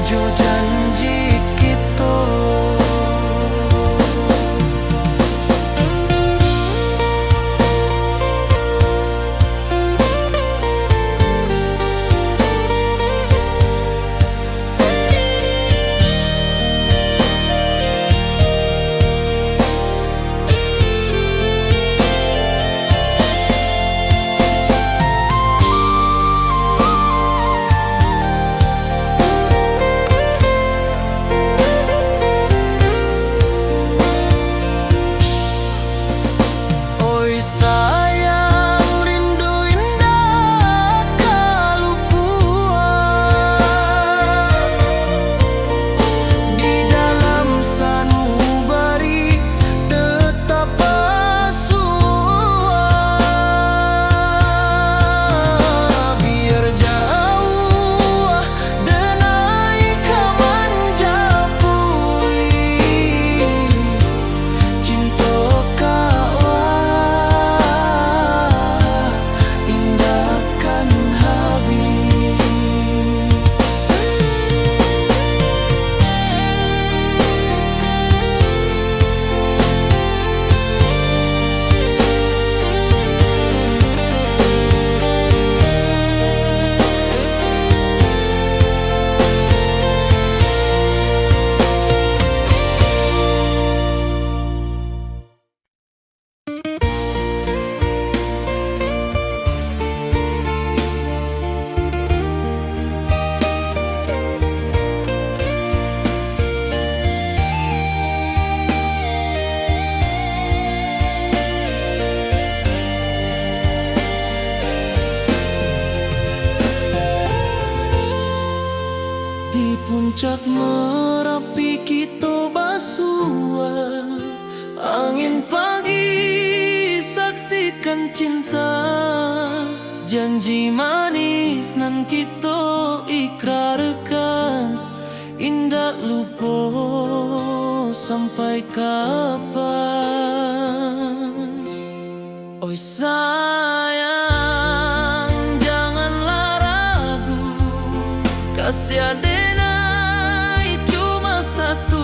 jo janji kita. Oi sayang, rindu indah kalupuan di dalam sanubari tetap bersua. Biar jauh denai kamanjapui cinta kau indahkan habis. Di puncak Merapi kita bersua, angin pagi saksikan cinta, janji manis nan kita ikrarkan indah lupa sampai kapan. Oi sayang, janganlah ragu, kasih denai cuma satu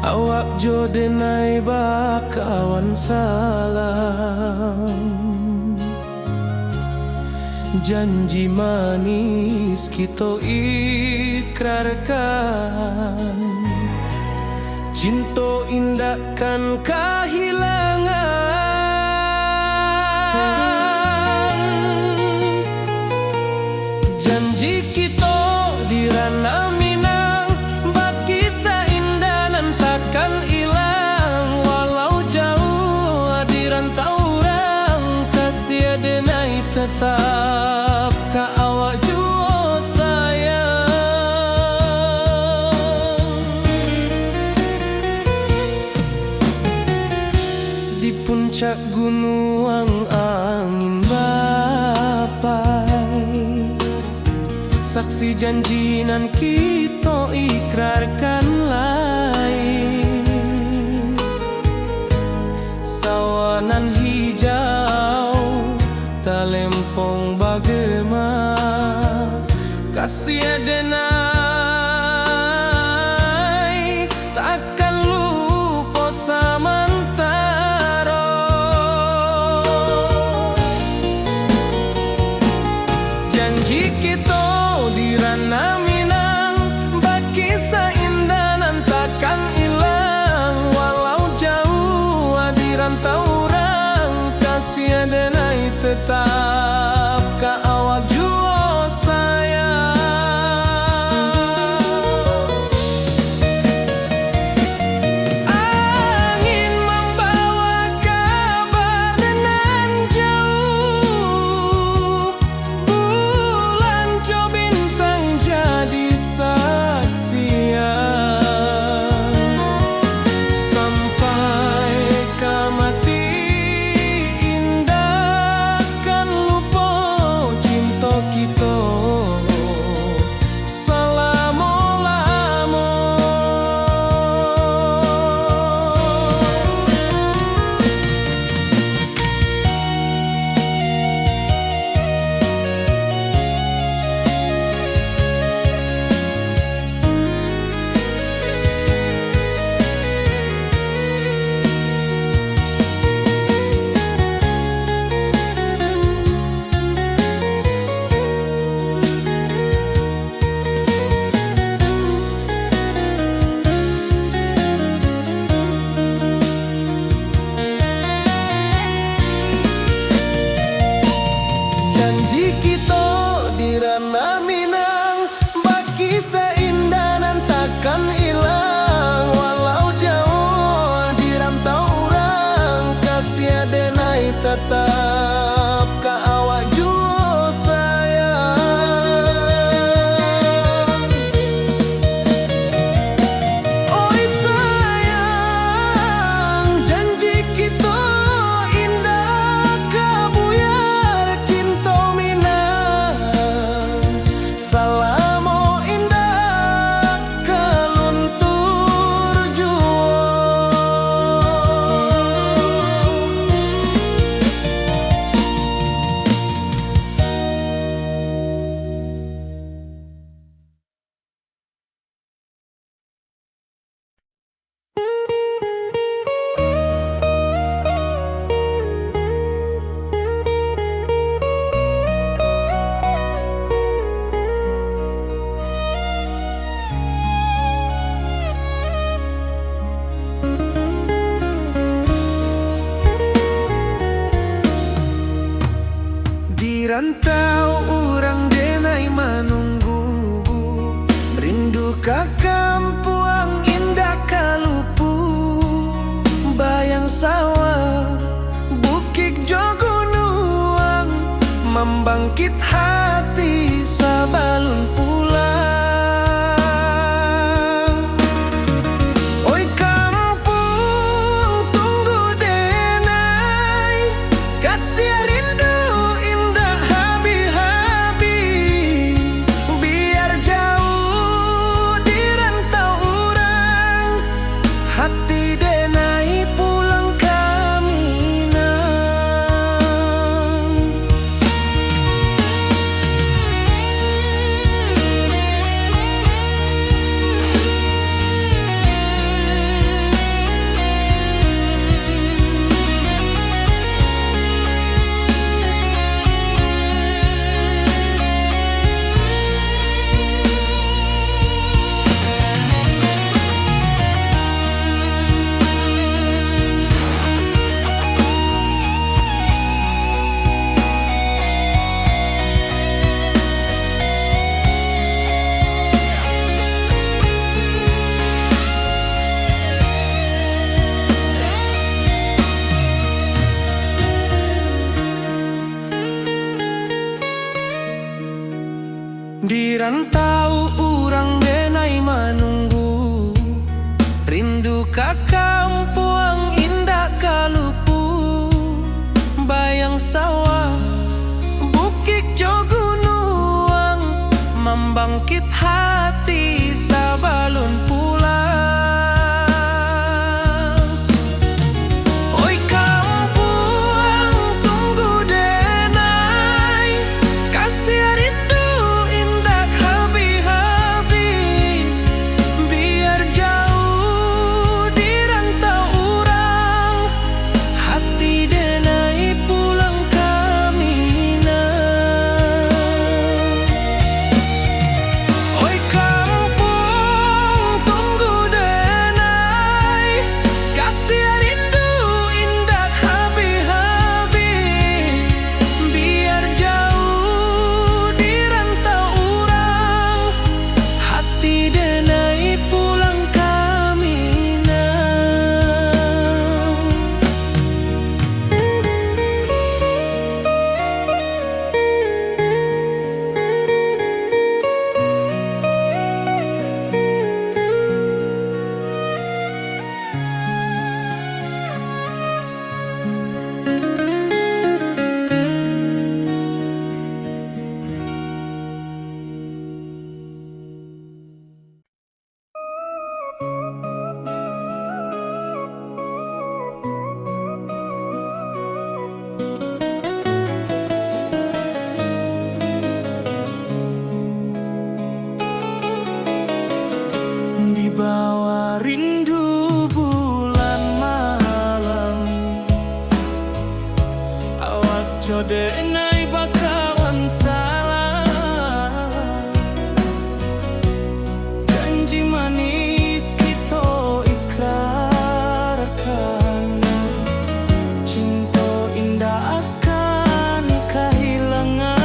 Awak jo denai bakawan salam, janji manis kita ikrarkan, cinta indahkan kehilangan. Janji kita di ranah Minang, bakisah indah nan takkan hilang. Walau jauh di rantau orang, kasih denai tetap ka awak jua sayang. Di puncak gunung angin bapai, saksi janji nan kita ikrarkan lain. Sawanan hijau talempong bagema, kasih denai takkan lupa samantara. Janji kita di ranah Minang, bakisah indah nan takkan hilang. Walau jauh di rantau orang, kasih denai tetap ka awak jua sayang. Angin membawa kabar nan jauh, bulan jo bintang jadi saksian. Sampai ke mati indah kan lupa cinta kita selama-lama. Janji kita di ranah Minang, bakisah indah nan takkan hilang. Walau jauh di rantau orang, kasih denai tetap ka awak jua sayang. Oi sayang, janji kita indah kabuyar cinta Minang. Salamo indah keluntur jua. Di rantau orang denai menunggu, rindu ka kampung indah kalupu. Bayang sawah, bukit jo gunung, membangkit hati sabalun pulang. Oi kampung tunggu denai, kasih rindu indah habi-habi. Biar jauh di rantau orang, hati denai pulang ke Minang. rantau urang denai manunggu, rindu ka kampung indah kalupu, bayang sawah bukit jo gunung, membangkit hati sabalun pulang. Oi kampung tunggu denai, kasih rindu indah habi-habi, biar jauh di rantau urang, hati denai pulang kamina. Oi kampung tunggu denai, kasih rindu indah habi-habi, biar jauh di rantau urang, hati denai pulang kamina. Di bawah rindu bulan malam, awak codenai bakawan salah, janji manis kita ikrarkan, cinta indah akan kehilangan.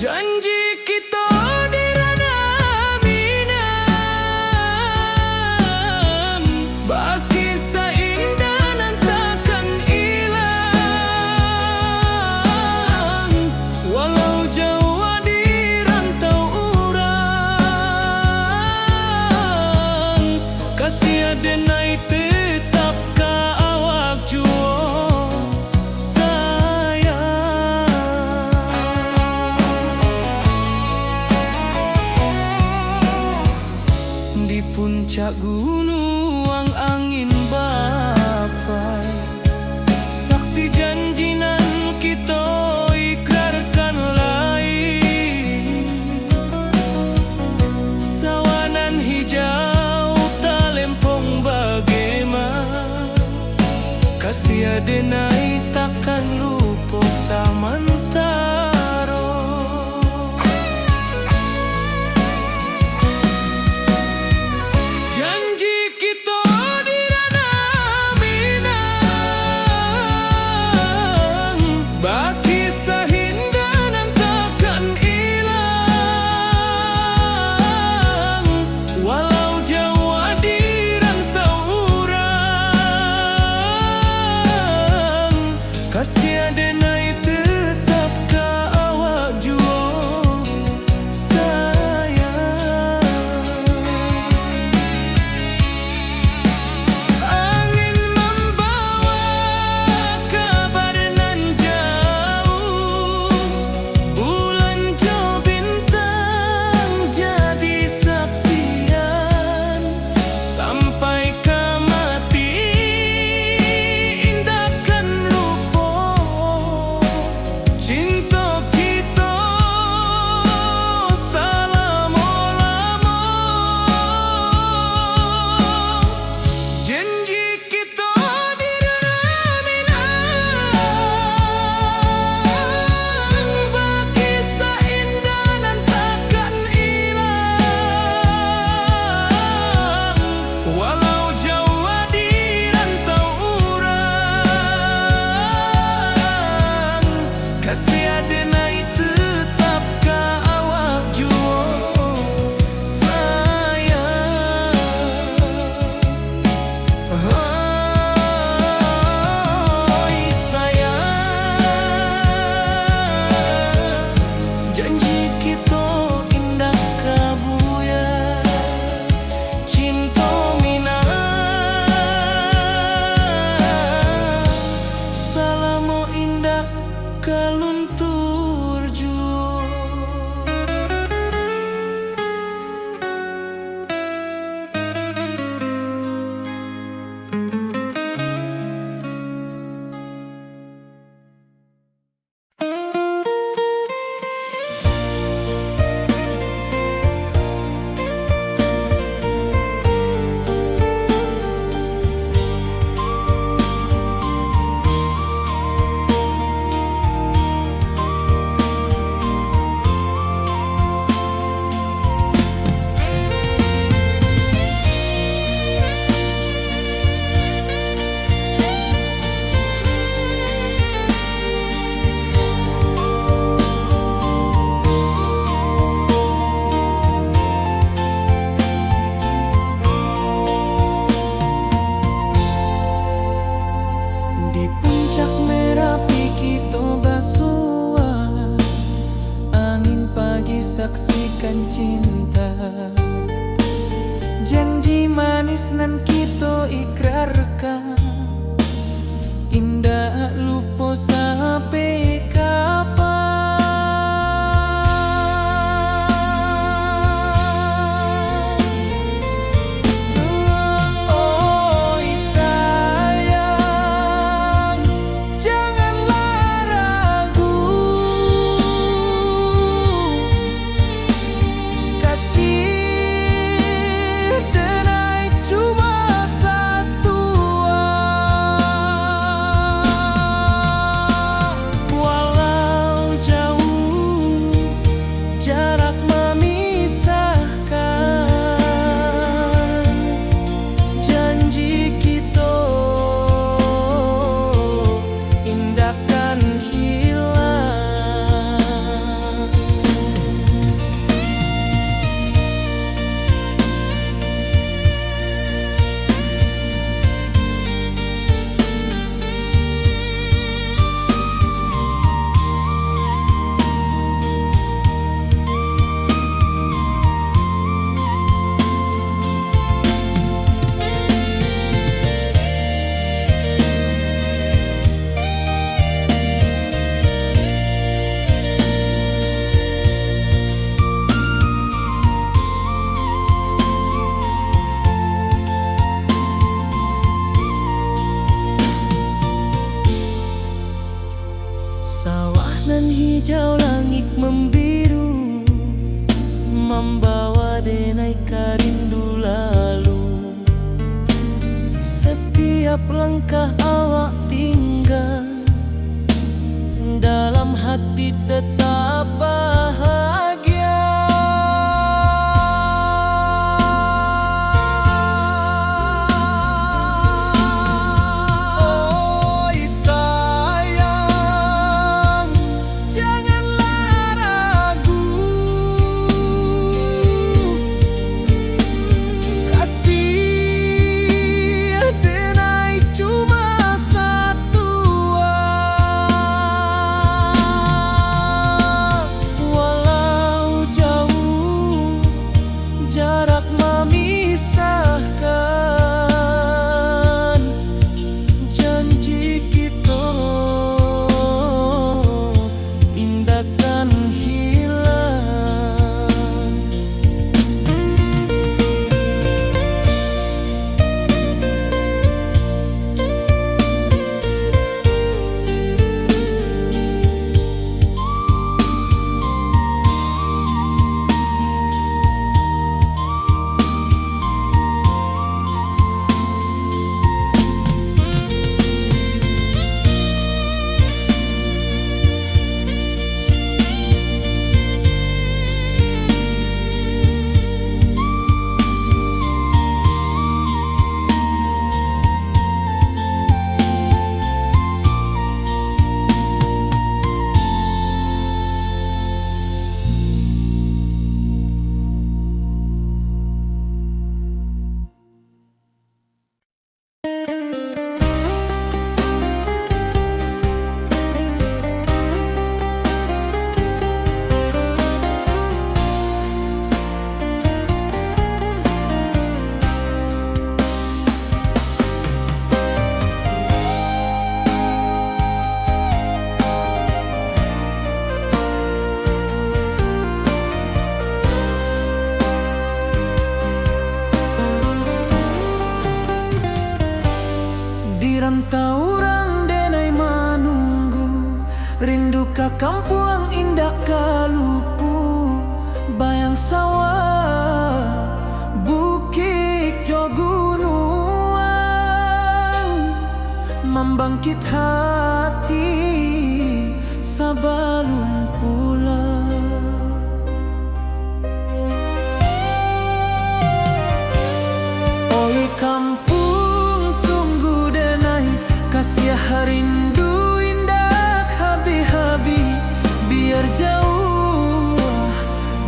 Janji kita di ranah minam, baki seindah nan takkan hilang, walau jauh di rantau urang, kasih denai tetap ka awak juo sayang. Di puncak gunung angin bapai, saksi janji nan kita ikrarkan lain, sawanan hijau talempong bagaimana, kasih denai takkan lupa samantara. Janji kita di ranah minang, baki sahindah nan takkan hilang, walau jauh di rantau urang, kasih denai tetap ka awak juo sayang. Angin membawa kabar nan jauh, bulan jo bintang jadi saksian, sampai ke mati indahkan lupa, cinta kita selama-lama. Janji kita di ranah minang, baki seindah nan takkan hilang, walau jauh di rantau urang, kasih denai tetap ka awak juo sayang. luka luntur jua. Di puncak Merapi kita basua, angin pagi saksikan cinta. Janji manis nan kita ikrarkan, indah lupa sampai kapan. Oi sayang, janganlah ragu, kasih denai cuma satu. Walau jauh jarak memisahkan, janji kita indahkan hilang. Sawah nan hijau, langit membiru, membawa denai karindu lalu. Setiap langkah awak tinggal, dalam hati tetap bahagia. Oi sayang, janganlah ragu, kasih denai cuma satu. ka kampung indah kalupu, bayang sawah, bukit jo gunung, membangkit hati sebelum pulang. Oi kampung tunggu denai, kasih rindu indah habi-habi, biar jauh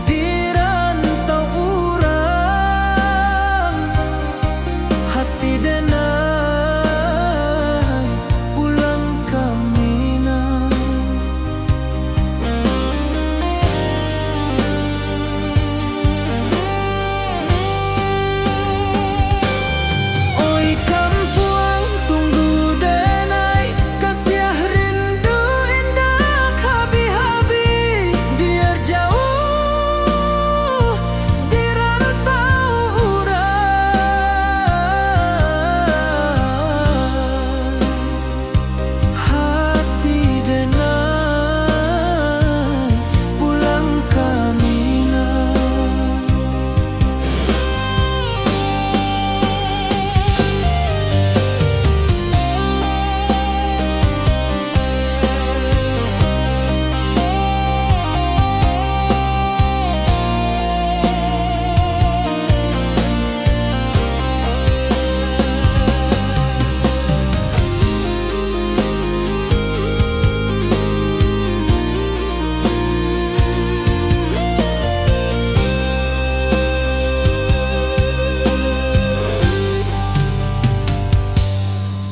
di rantau urang, hati denai pulang ke Minang. Oi kampung tunggu denai, kasih rindu indah habi-habi, biar jauh di rantau urang, hati denai pulang ke Minang.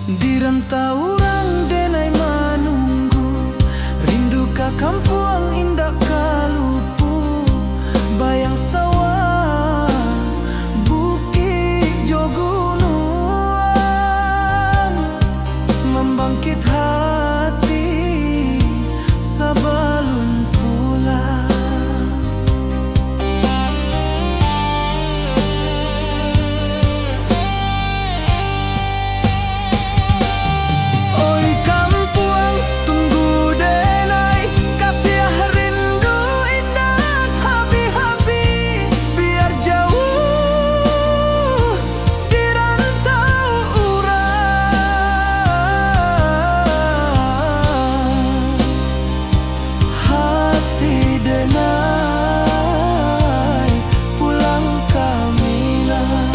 Di rantau urang denai menunggu, rindu ka kampung indah kalupu, bayang sawah, bukit jo gunung, membangkit hati sebelum pulang. Oi kampung tunggu denai, kasih rindu indah habi-habi, biar jauh di rantau urang, hati denai pulang ke Minang.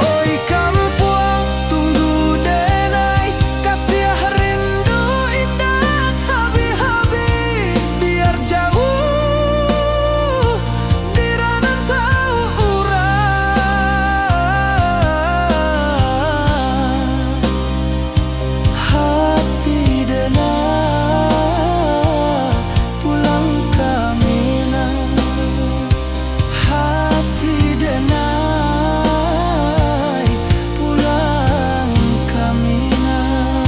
Oi kampung tunggu denai, kasih rindu indah habi-habi, biar jauh di rantau urang, hati denai pulang ke Minang, hati denai pulang ke Minang.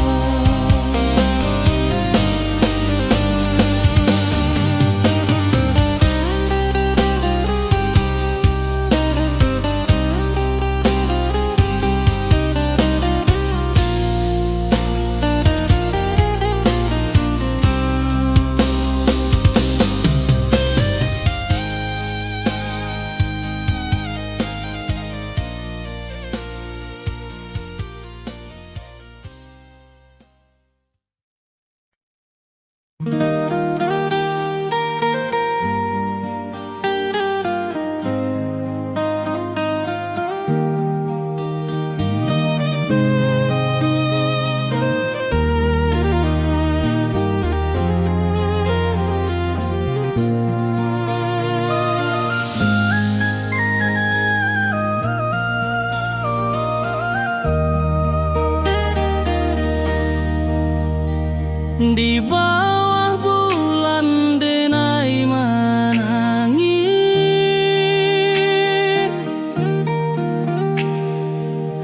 Di bawah bulan denai menangis,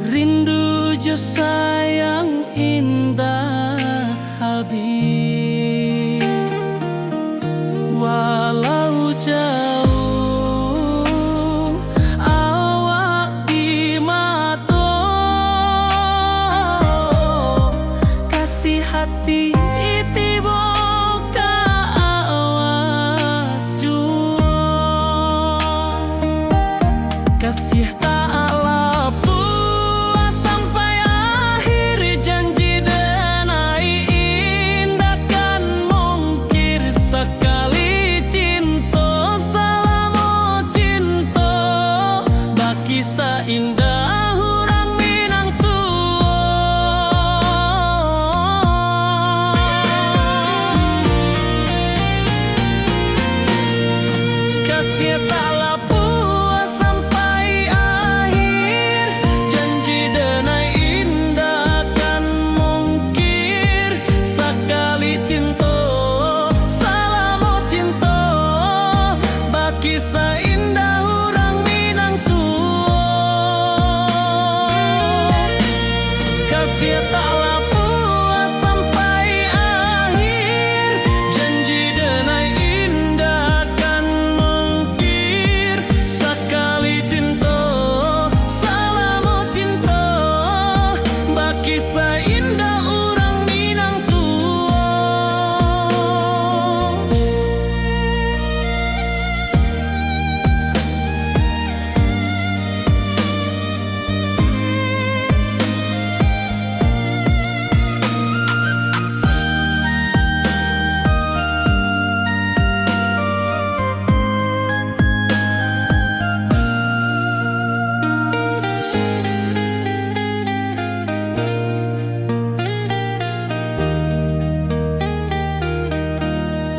rindu jo sayang indah habis, walau jauh awak di mata, kasih taklah puas sampai akhir, janji denai indah kan mungkir. Sekali cinta, salamu cinta, bagi seindah orang Minang tua.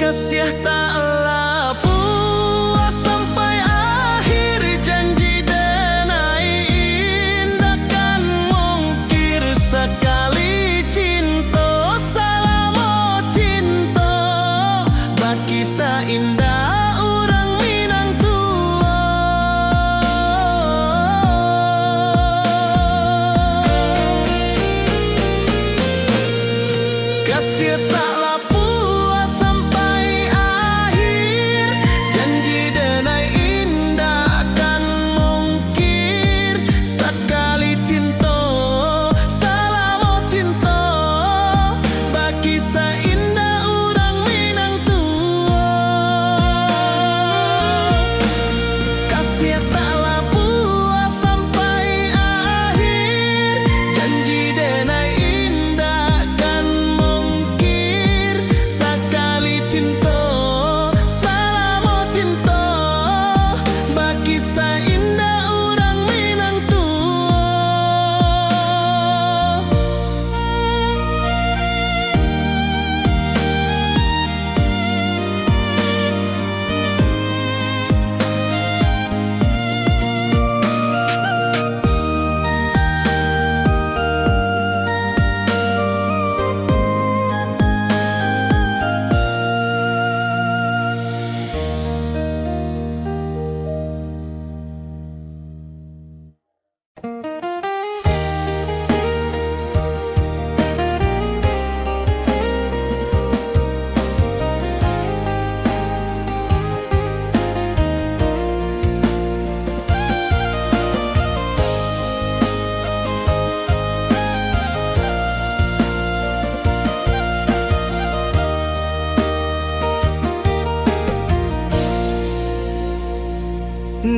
Kasih taklah puas sampai akhir, janji denai indah kan mungkir. Sekali cinta, salamu cinta, bagi seindah orang Minang tua. Kasih taklah puas sampai akhir, janji denai indah kan mungkir. Sekali cinta, salamu cinta, bagi seindah orang Minang tua. Kasih taklah puas sampai akhir, janji denai indah kan mungkir. Sekali cinta, salamu cinta, bagi seindah orang Minang tua.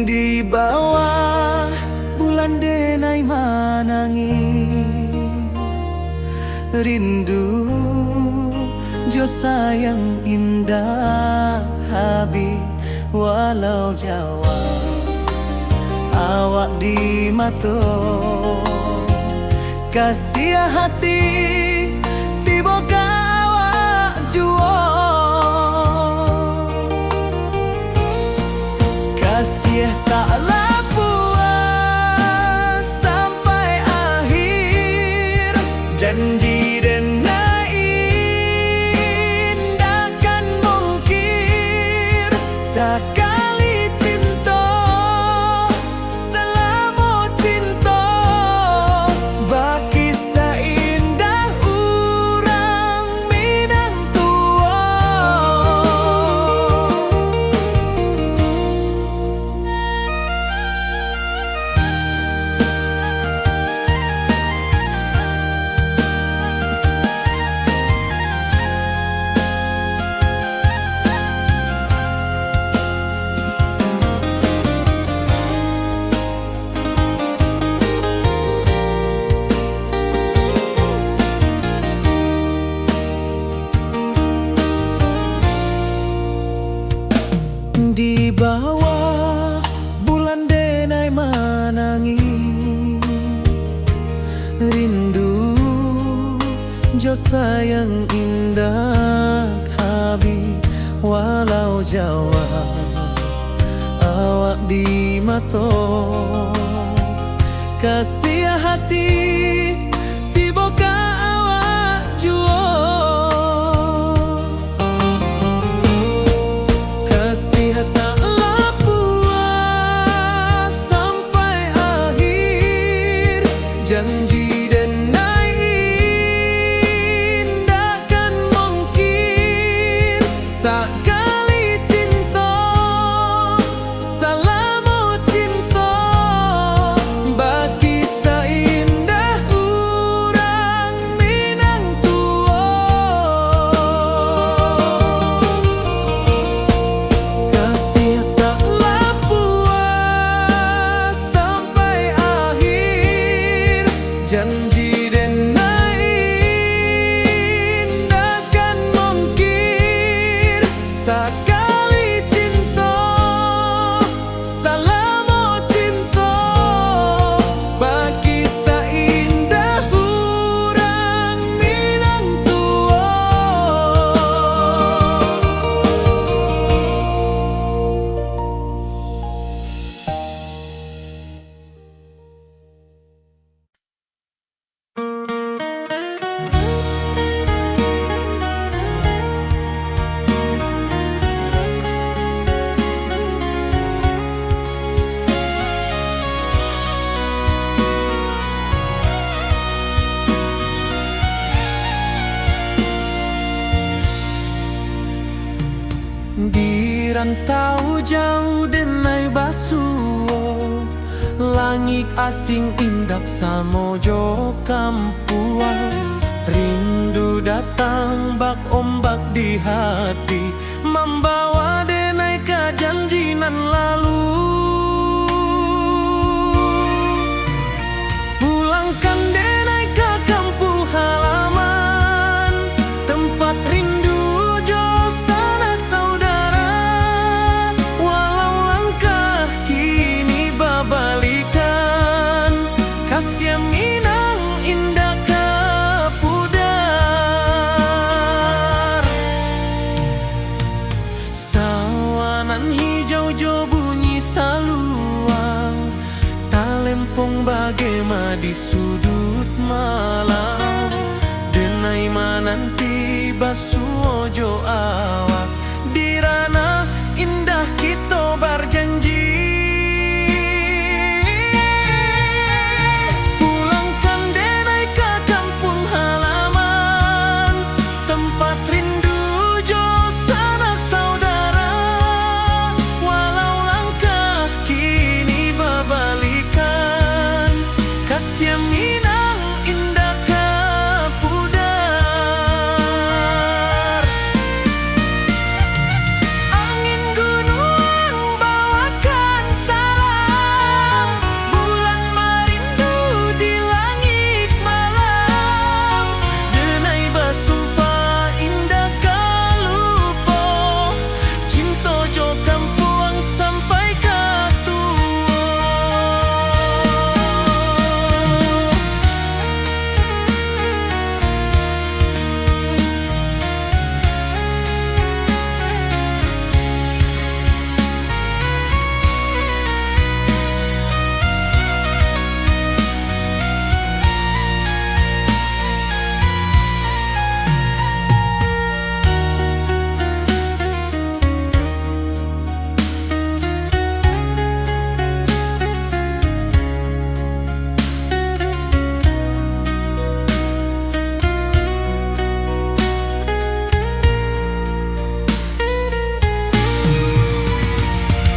Di bawah bulan denai manangi, rindu jo sayang indah habi walau Jawa. Awak di mato kasih hati, tiba awak juo. Kasih taklah puas sampai akhir, janji denai indah kan mungkir. Sekali cinta, salamu cinta, bagi seindah orang Minang tua. Di bawah bulan denai manangi, rindu jo sayang indah habi walau Jawa. Awak di mato kasih hati, tiba awak juo. Janji denai rantau jauh denai basuo, langit asing indak samojo kampuan. Rindu datang bak ombak di hati, membawa denai ke janji nan lalu. Pulangkan denai ke kampung halaman, tempat rindu jo sanak saudara. Walau langkah kini babalikan, kasih minang indah ke pudar. Sawanan hijau jo bunyi saluang, talempong bagema di sudut malam. Denai mananti basuojo awak, di ranah indah kita berjanji. Pulangkan denai ke kampung halaman, tempat rindu jo sanak saudara. Walau langkah kini babalikan, kasih minang indah ke pudar. Angin gunung bawakan salam, bulan merindu di langit malam. Denai basumpah indah kalupo, cinta jo kampuang sampai ke tua.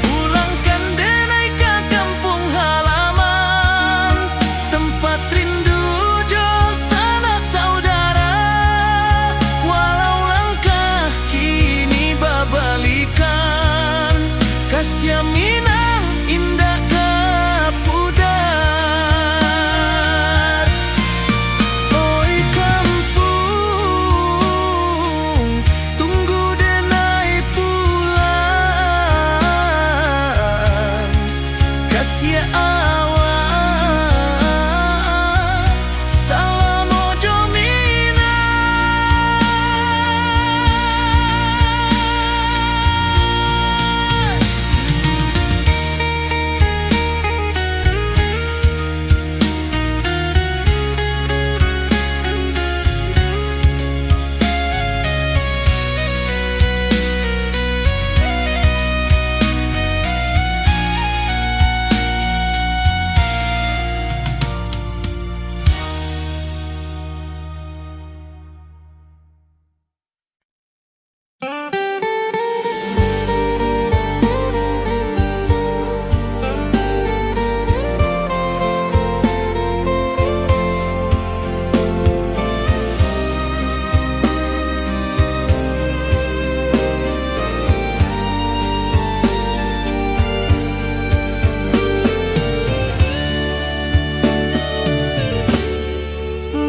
Pulangkan denai ke kampung halaman, tempat rindu jo sanak saudara. Walau langkah kini babalikan, kasih minang indah ke pudar. Oi kampung, tunggu denai pulang. Kasih awak, salam ojo minang.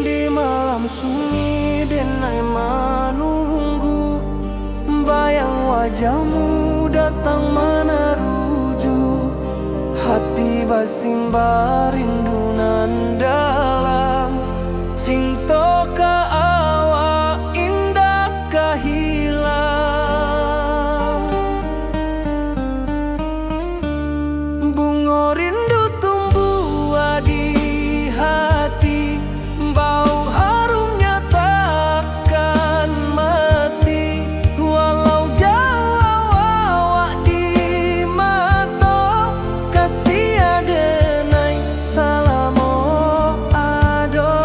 Di malam sunyi denai menunggu, bayang wajahmu datang meneruju. Hati basimba rindu nan dalam, cinta ke awak indah ke hilang. Bunga rindu tumbuh di hati, bau harumnya takkan mati. Walau jauh awak di mata, kasih denai salam ado.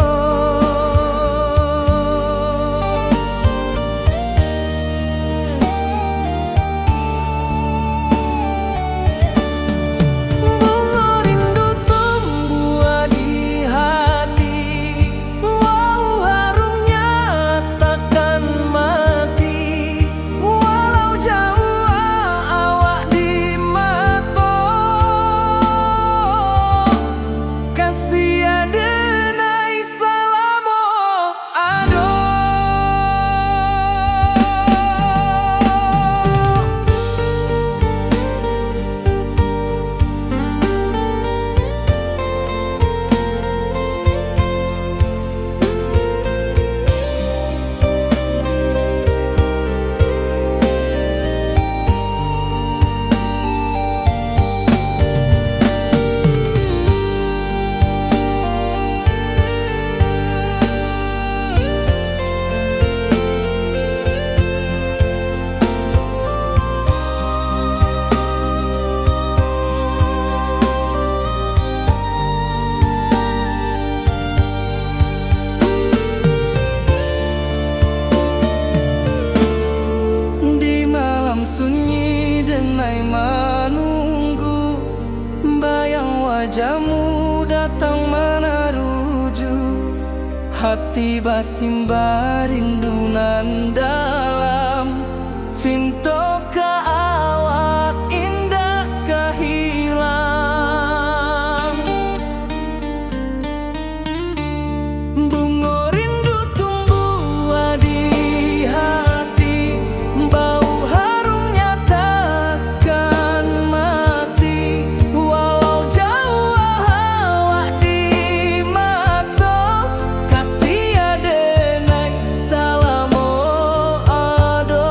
wajahmu datang menaruju, hati basimba rindunan dalam cinta ka awak indah kahilang. Bunga rindu tumbuh di hati, bau harumnya takkan mati. Walau jauh awak di mata, kasih adenai salamo ado.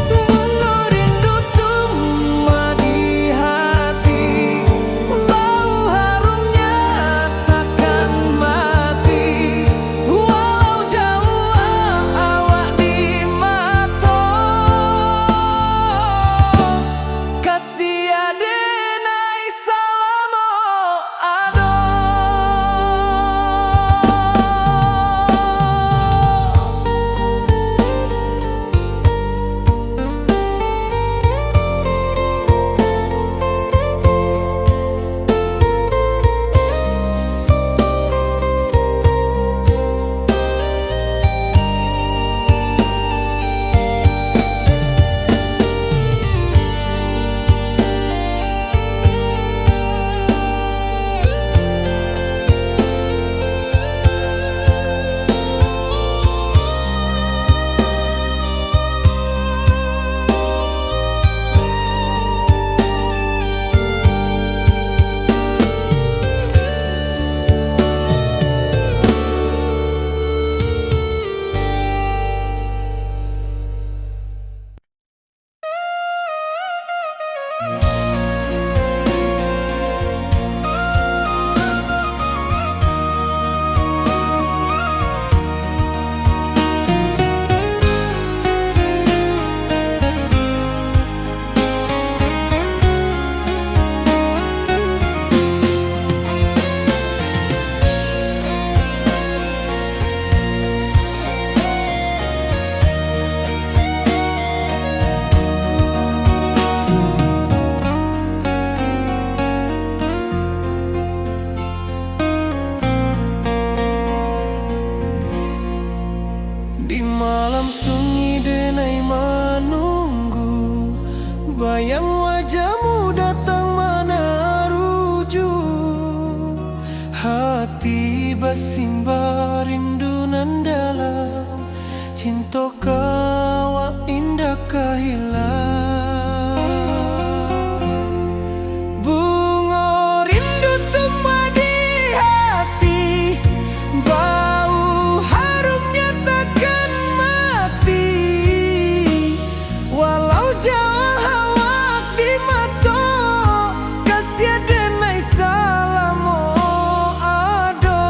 Bunga rindu tumbuh di hati, bau harumnya takkan mati. Walau jauh awak di mata, kasih adenai salamo ado. Di malam sunyi denai menunggu, bayang wajahmu datang menaruju, hati basimba rindunan dalam cinta kawa indah kahilang. Bunga rindu tumbuh di hati, bau harumnya takkan mati. Walau jauh awak di mata, kasih adenai salamo ado.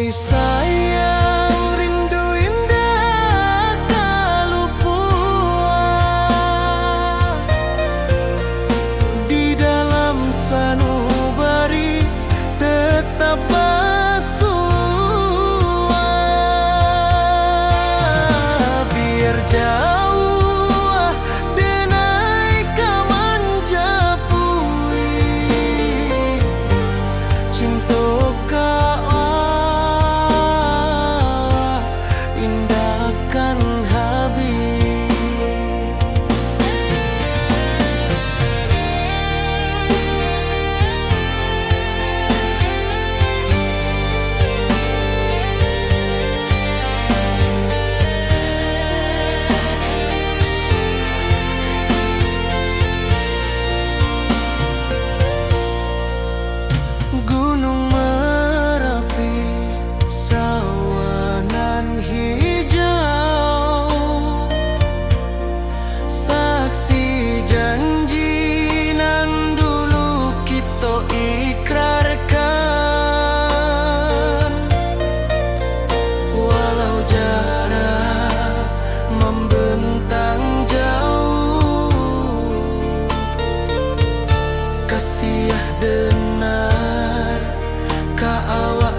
Oi sayang, rindu indah tak luput di dalam sanubari tetap bersua. Biar jauh denai kaman japui cinta indahkan habis. Gunung Merapi, sawanan hijau, saksi janji nan dulu kita ikrarkan. Walau jarak membentang jauh, kasih denar ka awak